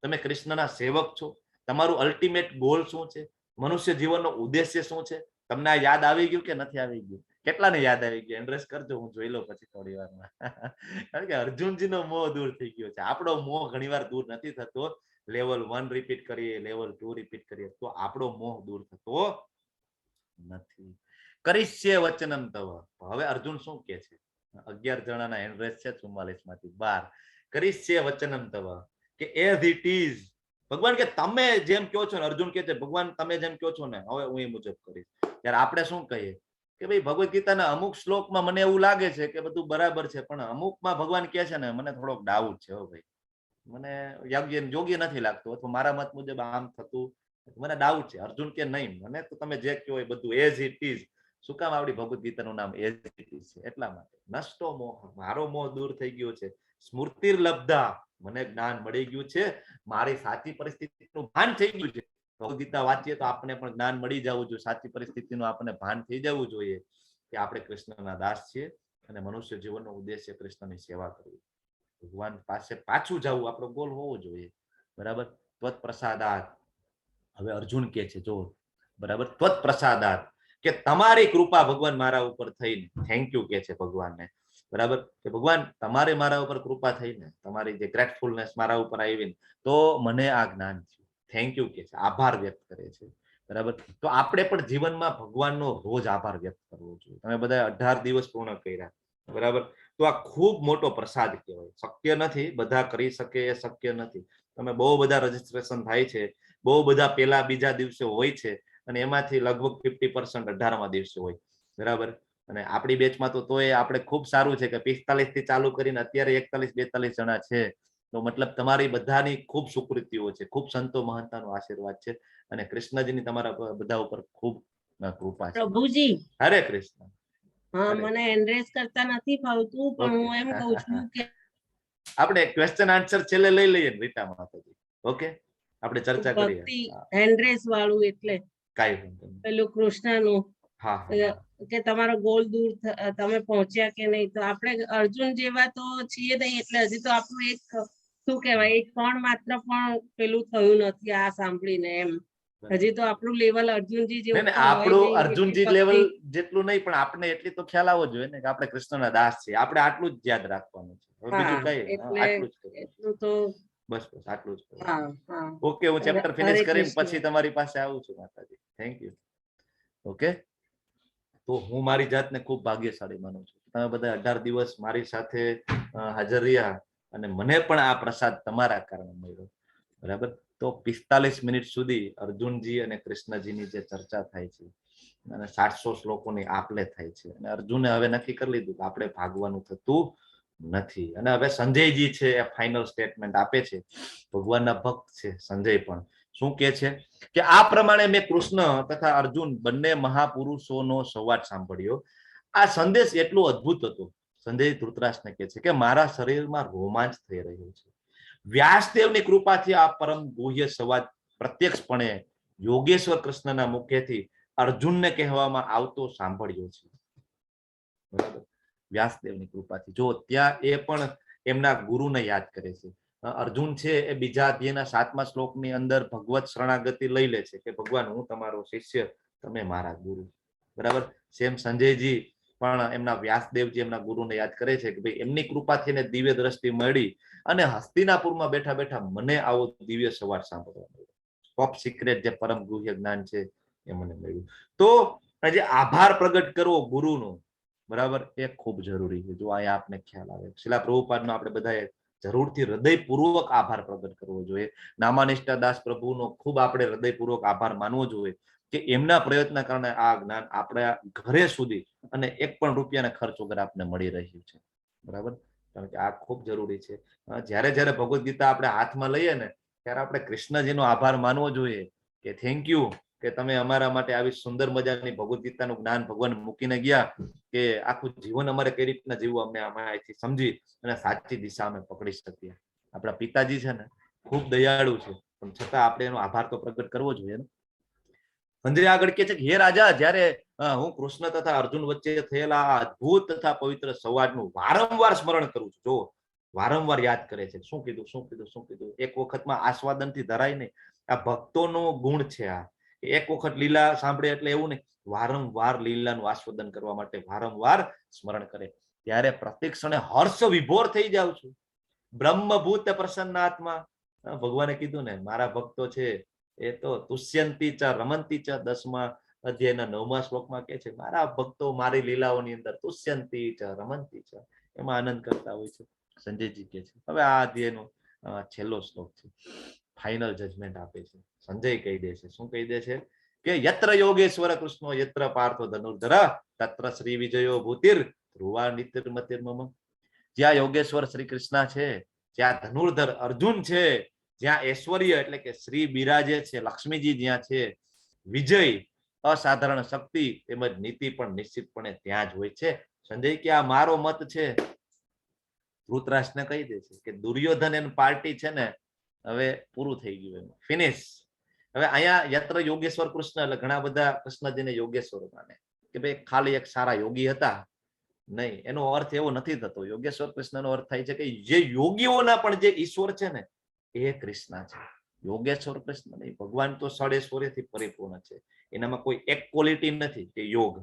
તમે કૃષ્ણના સેવક છો? તમારું અલ્ટિમેટ ગોલ શું છે? મનુષ્ય જીવનનો ઉદ્દેશ્ય શું છે? તમને આ યાદ આવી ગયું કે નથી આવી ગયું? કેટલાને યાદ આવી ગયું? હેન્ડ રેસ કરજો, હું જોઈ લઉં પછી થોડી વારમાં. કારણ કે અર્જુનજીનો મોહ દૂર થઈ ગયો છે. આપણો મોહ ઘણીવાર દૂર નથી થતો. લેવલ 1 રિપીટ કરીએ, લેવલ 2 રિપીટ કરીએ તો આપણો મોહ દૂર થતો નથી. કરીશ્ય વચનમ તવ. હવે અર્જુન શું કે છે? 11 જણાના હેન્ડ રેસ છે, 44 માંથી 12. કરીશ્ય વચનમ તવ, કે એઝ ઇટ ઇઝ. ભગવાન કે તમે જેમ કહો છો ને, અર્જુન કે છે ભગવાન તમે જેમ કહો છો ને હવે હું એ મુજબ કરીશ. ત્યારે આપણે શું કહીએ કે ભાઈ ભગવદ ગીતાના અમુક શ્લોકમાં મને એવું લાગે છે કે બધું બરાબર છે, પણ અમુકમાં ભગવાન કહે છે ને મને થોડોક ડાઉટ છે. હો ભાઈ, મને યોગ્ય નથી લાગતું, અથવા મારા મત મુજબ આમ થતું, મને ડાઉટ છે. અર્જુન કે નહીં, મને તો તમે જે કહો એ બધું એઝ ઇટ ઇઝ. શું કામ આવડી ભગવદ ગીતાનું નામ એઝ ઇટ ઇઝ છે? એટલા માટે. નષ્ટો મોહ, મારો મોહ દૂર થઈ ગયો છે. સ્મૃતિર લબ્ધા, મને જ્ઞાન મળી ગયું છે, મારી સાચી પરિસ્થિતિનું ભાન થઈ ગયું છે. ભગવદ ગીતા વાંચીએ તો આપણે પણ જ્ઞાન મળી જવું જોઈએ, સાચી પરિસ્થિતિનું આપણને ભાન થઈ જવું જોઈએ કે આપણે કૃષ્ણના દાસ છીએ અને મનુષ્ય જીવનનો ઉદ્દેશ્ય કૃષ્ણની સેવા કરવી. ભગવાન પાસે પાછું જવું આપણો ગોલ હોવો જોઈએ. બરાબર, ત્વત પ્રસાદાત. હવે અર્જુન કે છે જો, બરાબર, ત્વત પ્રસાદાત, કે તમારી કૃપા ભગવાન મારા ઉપર થઈને, થેન્ક યુ કે છે ભગવાનને. બરાબર, કે ભગવાન તમારે મારા ઉપર કૃપા થઈને, તમારી જે ગ્રેટફુલનેસ મારા ઉપર આવીને તો મને આ જ્ઞાન થયું. થેન્ક યુ કે છે, આભાર વ્યક્ત કરે છે. બરાબર, તો આપણે પણ જીવનમાં ભગવાનનો રોજ આભાર વ્યક્ત કરવો જોઈએ. તમે બધા 18 દિવસ પૂર્ણ કર્યા, બરાબર, તો આ ખૂબ મોટો પ્રસાદ કહેવાય. શક્ય નથી બધા કરી શકે, એ શક્ય નથી. તમે બહુ બધા રજીસ્ટ્રેશન થાય છે, બહુ બધા પહેલા બીજા દિવસે હોય છે, અને એમાંથી લગભગ 50% 18મા દિવસે હોય. બરાબર, અને આપણી બેચમાં તો તોય આપણે ખૂબ સારું છે કે 45 થી ચાલુ કરીને અત્યારે 41-42 જણા છે. તો મતલબ તમારી બધાની ખૂબ સુકૃતિઓ છે, ખૂબ સંતો મહંતાનો આશીર્વાદ છે, અને કૃષ્ણજીની તમારા બધા ઉપર ખૂબ કૃપા છે. પ્રભુજી, હરે કૃષ્ણ. હા, મને એન્ડ્રેસ કરતા નથી ફાવતું, પણ હું એમ કહું છું કે આપણે ક્વેશ્ચન આન્સર છેલ્લે લઈ લઈએ રીટા માતાજી. ઓકે, આપણે ચર્ચા કરીએ. ભક્તિ એન્ડ્રેસ વાળું એટલે કાઈ પેલું કૃષ્ણનું, હા, કે તમારો ગોલ દૂર તમે પહોંચ્યા કે નહીં. તો આપણે અર્જુન જેવા તો છીએ નહીં, એટલે હજી તો આપણું એક શું કહેવાય, એક પણ માત્ર પણ પેલું થયું નથી આ સાંભળીને. એમ હજી તો આપણું લેવલ અર્જુનજી જેવું આપણું અર્જુનજી લેવલ જેટલું નહીં, પણ આપણે એટલી તો ખ્યાલ આવવો જોઈએ ને કે આપણે કૃષ્ણના દાસ છીએ. આપણે આટલું જ યાદ રાખવાનું છે, બીજું કઈ આટલું જ. એટલું તો બસ આટલું જ. હા, ઓકે, હું ચેપ્ટર ફિનિશ કરીને પછી તમારી પાસે આવું છું માતાજી. Thank you. ઓકે, તો હું મારી જાતને ખૂબ ભાગ્યશાળી માનું છું. તમે બધા 18 દિવસ મારી સાથે હાજર રહ્યા અને મને પણ આ પ્રસાદ તમારા કારણે મળ્યો. બરાબર, તો 45 મિનિટ સુધી અર્જુનજી અને કૃષ્ણજીની જે ચર્ચા થાય છે, અને 700 શ્લોકોની આપલે થાય છે, અને અર્જુને હવે નક્કી કરી લીધું કે આપણે ભાગવાનું થતું નથી. અને હવે સંજયજી છે એ ફાઇનલ સ્ટેટમેન્ટ આપે છે. ભગવાનના ભક્ત છે સંજય પણ. શું કે છે કે આ પ્રમાણે મેં કૃષ્ણ તથા અર્જુન બંને મહાપુરુષોનો સંવાદ સાંભળ્યો. આ સંદેશ એટલો અદ્ભુત હતો. સંજય ધૃતરાષ્ટ્રને કહે છે કે મારા શરીરમાં રોમાંચ થઈ રહ્યો છે. વ્યાસદેવની કૃપાથી આ પરમ ગુહ્ય સંવાદ પ્રત્યક્ષપણે યોગેશ્વર કૃષ્ણના મુખેથી અર્જુનને કહેવામાં આવતો સાંભળ્યો છે. બરાબર, વ્યાસદેવની કૃપાથી. જો ત્યાં એ પણ એમના ગુરુને યાદ કરે છે. અર્જુન છે એ બીજા અધ્યાયના 7મા શ્લોકની અંદર ભગવત શરણાગતિ લઈ લે છે કે ભગવાન હું તમારો શિષ્ય, તમે મારા ગુરુ. બરાબર, સેમ સંજયજી પણ એમના વ્યાસદેવજી એમના ગુરુને યાદ કરે છે કે ભાઈ એમની કૃપાથી એને દિવ્ય દ્રષ્ટિ મળી, અને હસ્તિનાપુરમાં બેઠા બેઠા મને આવો દિવ્ય સંવાદ સાંભળવા મળ્યો. ટોપ સિક્રેટ જે પરમ ગુહ્ય જ્ઞાન છે એ મને મળ્યું. તો જે આભાર પ્રગટ કરવો ગુરુનો, બરાબર, એ ખૂબ જરૂરી છે. જો અહીંયા આપને ખ્યાલ આવે, શિલા પ્રભુપાદનો આપણે બધાએ જરૂરથી હૃદયપૂર્વક આભાર પ્રગટ કરવો જોઈએ. નામાનિષ્ઠા દાસ પ્રભુનો ખૂબ આપણે હૃદયપૂર્વક આભાર માનવો જોઈએ કે એમના પ્રયત્ન કારણે આ જ્ઞાન આપણા ઘરે સુધી અને 1 પણ રૂપિયાના ખર્ચ વગર આપને મળી રહ્યું છે. બરાબર, કારણ કે આ ખૂબ જરૂરી છે. જ્યારે જ્યારે ભગવદ્ ગીતા આપણે હાથમાં લઈએ ને ત્યારે આપણે કૃષ્ણજીનો આભાર માનવો જોઈએ કે થેન્ક યુ કે તમે અમારા માટે આવી સુંદર મજાની ભગવદ્ ગીતાનું જ્ઞાન ભગવાન મૂકીને ગયા કે આખું જીવન અમારે કઈ રીતના જીવવું અમને આમાંથી સમજી અને સાચી દિશા અમે પકડી શકીએ. આપણા પિતાજી છે ને ખૂબ દયાળુ છે, પણ છતાં આપણે એનો આભાર તો પ્રગટ કરવો જોઈએ ને. સંજય આગળ કે છે કે હે રાજા, જ્યારે હું કૃષ્ણ તથા અર્જુન વચ્ચે થયેલા અદ્ભુત તથા પવિત્ર સંવાદનું વારંવાર સ્મરણ કરું છું. જો વારંવાર યાદ કરે છે, શું કીધું શું કીધું શું કીધું. એક વખતમાં આસ્વાદનથી ધરાય નહીં. આ ભક્તોનો ગુણ છે. આ એક વખત લીલા સાંભળે એટલે એવું નહીં, વારંવાર લીલાનું આસ્વાદન કરવા માટે વારંવાર સ્મરણ કરે. ત્યારે પ્રત્યેક ક્ષણે હર્ષ વિભોર થઈ જાઉં છું. બ્રહ્મભૂત પ્રસન્નાત્મા. ભગવાને કીધું ને મારા ભક્તો છે એ તો તુષ્યંતી ચ રમંતી ચ 10મા અધ્યાયના 9મા શ્લોકમાં કે છે મારા ભક્તો મારી લીલાઓની અંદર તુષ્યંતી ચ રમંતી ચ, એમાં આનંદ કરતા હોય છે. સંજયજી કે છે. હવે આ અધ્યાયનો છેલ્લો શ્લોક છે, ફાઇનલ જજમેન્ટ આપે છે. સંજય કહી દે છે, શું કહી દે છે કે યત્ર યોગેશ્વર કૃષ્ણો યત્ર પાર્થો ધનુર્ધર તત્ર શ્રી વિજયો ભૂતિર ધ્રુવા નિતિર્મતિર્મમ. જ્યાં યોગેશ્વર શ્રી કૃષ્ણ છે, જ્યાં ધનુર્ધર અર્જુન છે, જ્યાં ઐશ્વર્ય એટલે કે શ્રી બિરાજે છે, લક્ષ્મીજી જ્યાં છે, વિજય અસાધારણ શક્તિ તેમજ નીતિ પણ નિશ્ચિતપણે ત્યાં જ હોય છે. સંજય કે આ મારો મત છે. ધૃતરાષ્ટ્રને કહી દે છે કે દુર્યોધન એન પાર્ટી છે ને હવે પૂરું થઈ ગયું, એનું ફિનિશ. હવે અહીંયા યત્ર યોગેશ્વર કૃષ્ણ એટલે ઘણા બધા કૃષ્ણજીને યોગેશ્વર માને કે ભાઈ ખાલી એક સારા યોગી હતા. નહીં, એનો અર્થ એવો નથી થતો. યોગેશ્વર કૃષ્ણનો અર્થ થાય છે કે જે યોગીઓના પણ જે ઈશ્વર છે ને એ કૃષ્ણ છે. યોગેશ્વર કૃષ્ણ નહીં, ભગવાન તો ષડેશ્વર્યથી પરિપૂર્ણ છે. એનામાં કોઈ એક ક્વોલિટી નથી કે યોગ,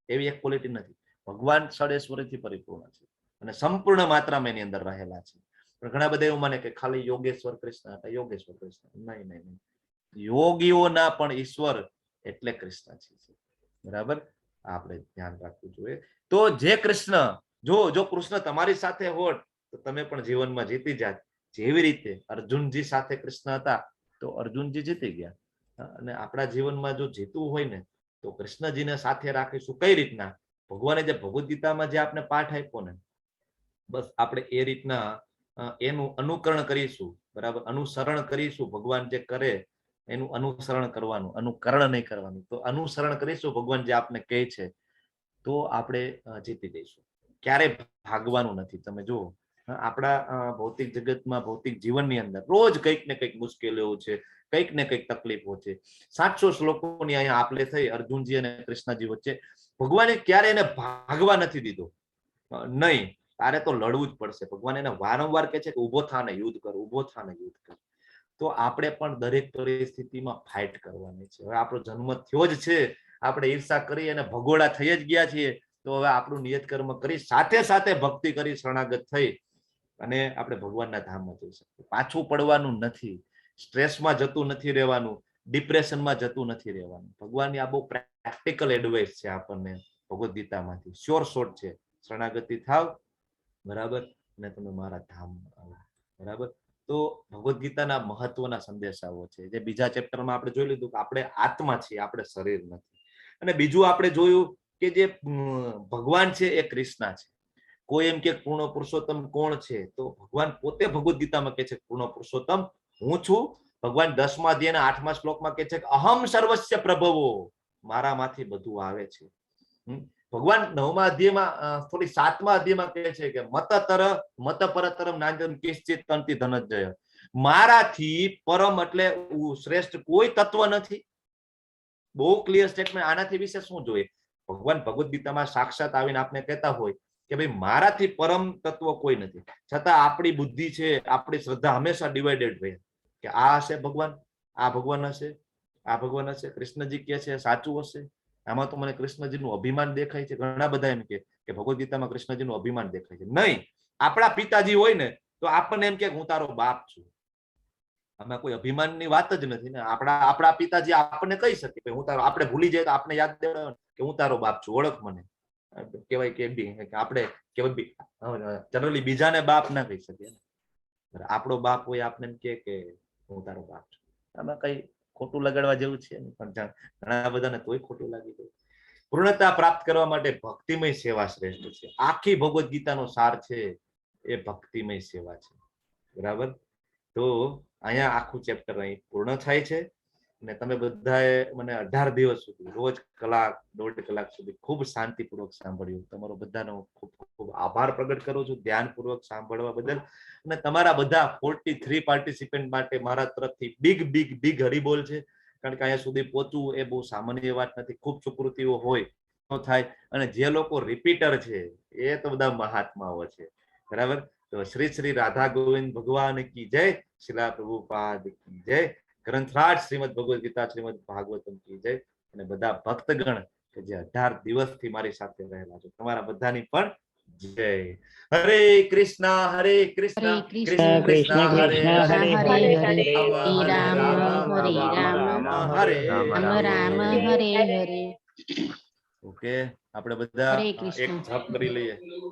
એવી એક ક્વોલિટી નથી. ભગવાન ષડેશ્વર્યથી પરિપૂર્ણ છે અને સંપૂર્ણ માત્રામાં એની અંદર રહેલા છે. પણ ઘણા બધા એવું માને કે ખાલી યોગેશ્વર કૃષ્ણ હતા, યોગેશ્વર કૃષ્ણ. નહીં નહીં નહીં, યોગીઓના પણ ઈશ્વર એટલે કૃષ્ણ છે. બરાબર, આપણે ધ્યાન રાખવું જોઈએ. તો જે કૃષ્ણ, જો કૃષ્ણ તમારી સાથે હોત તો તમે પણ જીવનમાં જીતી જાત. જેવી રીતે અર્જુનજી સાથે કૃષ્ણ હતા તો અર્જુનજી જીતી ગયા. અને આપણા જીવનમાં જો જીતવું હોય ને તો કૃષ્ણજીને સાથે રાખીશું. કઈ રીતના? ભગવાને જે ભગવદ્ ગીતામાં જે આપણે પાઠ આપ્યો ને, બસ આપણે એ રીતના એનું અનુકરણ કરીશું. બરાબર, અનુસરણ કરીશું. ભગવાન જે કરે એનું અનુસરણ કરવાનું, અનુકરણ નહીં કરવાનું. તો અનુસરણ કરીશું ભગવાન જે આપને કહે છે તો આપણે જીતી જઈશું. ક્યારેય ભાગવાનું નથી. તમે જુઓ આપણા ભૌતિક જગતમાં, ભૌતિક જીવનની અંદર રોજ કંઈક ને કંઈક મુશ્કેલીઓ છે, કંઈક ને કંઈક તકલીફો છે. 700 શ્લોકોની અહીંયા આપલે થઈ અર્જુનજી અને કૃષ્ણજી વચ્ચે. ભગવાને ક્યારે એને ભાગવા નથી દીધો. નહીં, તારે તો લડવું જ પડશે. ભગવાન એને વારંવાર કહે છે કે ઉભો થા ને યુદ્ધ કર, ઉભો થા ને યુદ્ધ કર. તો આપણે પણ દરેક પરિસ્થિતિમાં ફાઇટ કરવાની છે. હવે આપણો જન્મ થયો જ છે, આપણે ઈર્ષા કરી અને ભગોળા થઈ જ ગયા છીએ, તો હવે આપણું નિયત કર્મ કરી સાથે સાથે ભક્તિ કરી શરણાગત થઈ અને આપણે ભગવાનના ધામમાં જઈ શકીએ. પાછું પડવાનું નથી, સ્ટ્રેસમાં જતું નથી રહેવાનું, ડિપ્રેશનમાં જતું નથી રહેવાનું. ભગવાનની આ બહુ પ્રેક્ટિકલ એડવાઇસ છે આપણને ભગવદ્ ગીતામાંથી. શ્યોર શોર્ટ છે. શરણાગતિ થાવ, બરાબર, અને તમે મારા ધામમાં આવો. બરાબર. તો ભગવદ્ ગીતાના મહત્વના સંદેશાઓ છે જે બીજા ચેપ્ટરમાં આપણે જોઈ લીધું કે આપણે આત્મા છીએ, આપણે શરીર નથી. અને બીજું આપણે જોયું કે જે ભગવાન છે એ કૃષ્ણ છે. કોઈ એમ કે પૂર્ણ પુરુષોત્તમ કોણ છે? તો ભગવાન પોતે ભગવદ્ ગીતામાં કહે છે પૂર્ણ પુરુષોત્તમ હું છું. ભગવાન 10મા અધ્યાયના 8મા શ્લોકમાં કહે છે કે અહમ સર્વસ્ય પ્રભવો, મારામાંથી બધું આવે છે. ભગવાન 9મા અધ્યાયમાં થોડી 7મા અધ્યાયમાં કહે છે કે મત પરતરમ નાંજન કિંચિત તંતિ ધનંજય, મારાથી પરમ એટલે શ્રેષ્ઠ કોઈ તત્વ નથી. બહુ ક્લિયર સ્ટેટમેન્ટ. આનાથી વિશે શું જોઈએ? ભગવાન ભગવદ્ ગીતામાં સાક્ષાત આવીને આપણે કહેતા હોય કે ભાઈ મારાથી પરમ તત્વ કોઈ નથી. છતાં આપણી બુદ્ધિ છે, આપણી શ્રદ્ધા હંમેશા ડિવાઇડેડ રહે કે આ હશે ભગવાન, આ ભગવાન હશે, આ ભગવાન હશે. કૃષ્ણજી કહે છે સાચું હશે. આમાં તો મને કૃષ્ણજીનું અભિમાન દેખાય છે. ઘણા બધા એમ કે ભગવદ્ ગીતામાં કૃષ્ણજીનું અભિમાન દેખાય છે. નહીં, આપણા પિતાજી હોય ને તો આપણને એમ કે હું તારો બાપ છું. આમાં કોઈ અભિમાનની વાત જ નથી ને. આપણા પિતાજી આપણને કહી શકે કે હું તારો, આપણે ભૂલી જાય તો આપણે યાદ દેવાનું કે હું તારો બાપ છું, ઓળખ મને. કહેવાય કે આપણે કહેવાય જનરલી બીજાને બાપ ના કહી શકીએ. આપણો બાપ હોય આપને એમ કે હું તારો બાપ છું. આમાં કઈ ખોટું લગાડવા જેવું છે નહીં, પણ ઘણા બધાને તોય ખોટું લાગી જાય. પૂર્ણતા પ્રાપ્ત કરવા માટે ભક્તિમય સેવા શ્રેષ્ઠ છે. આખી ભગવદ્ ગીતાનો સાર છે એ ભક્તિમય સેવા છે. બરાબર. તો અહીંયા આખું ચેપ્ટર અહીં પૂર્ણ થાય છે અને તમે બધાએ મને 18 દિવસ સુધી રોજ કલાક 1.5 કલાક સુધી ખૂબ શાંતિપૂર્વક સાંભળ્યું. તમારો બધાનો ખૂબ ખૂબ આભાર પ્રગટ કરું છું ધ્યાનપૂર્વક સાંભળવા બદલ. અને તમારા બધા 43 પાર્ટિસિપન્ટ માટે મારા તરફથી બિગ હરિબોલ છે. કારણ કે અહીંયા સુધી પહોંચવું એ બહુ સામાન્ય વાત નથી. ખૂબ સુકૃતિઓ હોય તો થાય. અને જે લોકો રિપીટર છે એ તો બધા મહાત્માઓ છે. બરાબર. તો શ્રી રાધા ગોવિંદ ભગવાન કી જય, શિલા પ્રભુપાદ કી જય, ગ્રંથરાજ શ્રીમદ ભગવદ ગીતા શ્રીમદ ભાગવતમ કી જય. અને બધા ભક્તગણ કે જે 18 દિવસથી મારી સાથે રહેલા છે તમારા બધાની પણ જય. હરે કૃષ્ણ હરે કૃષ્ણ હરે કૃષ્ણ, કૃષ્ણ કૃષ્ણ હરે હરે હરે હરે, હરે રામ હરે રામ, હરે રામ હરે હરે. ઓકે, આપણે બધા હરે એક કૃષ્ણ. જપ કરી લઈએ.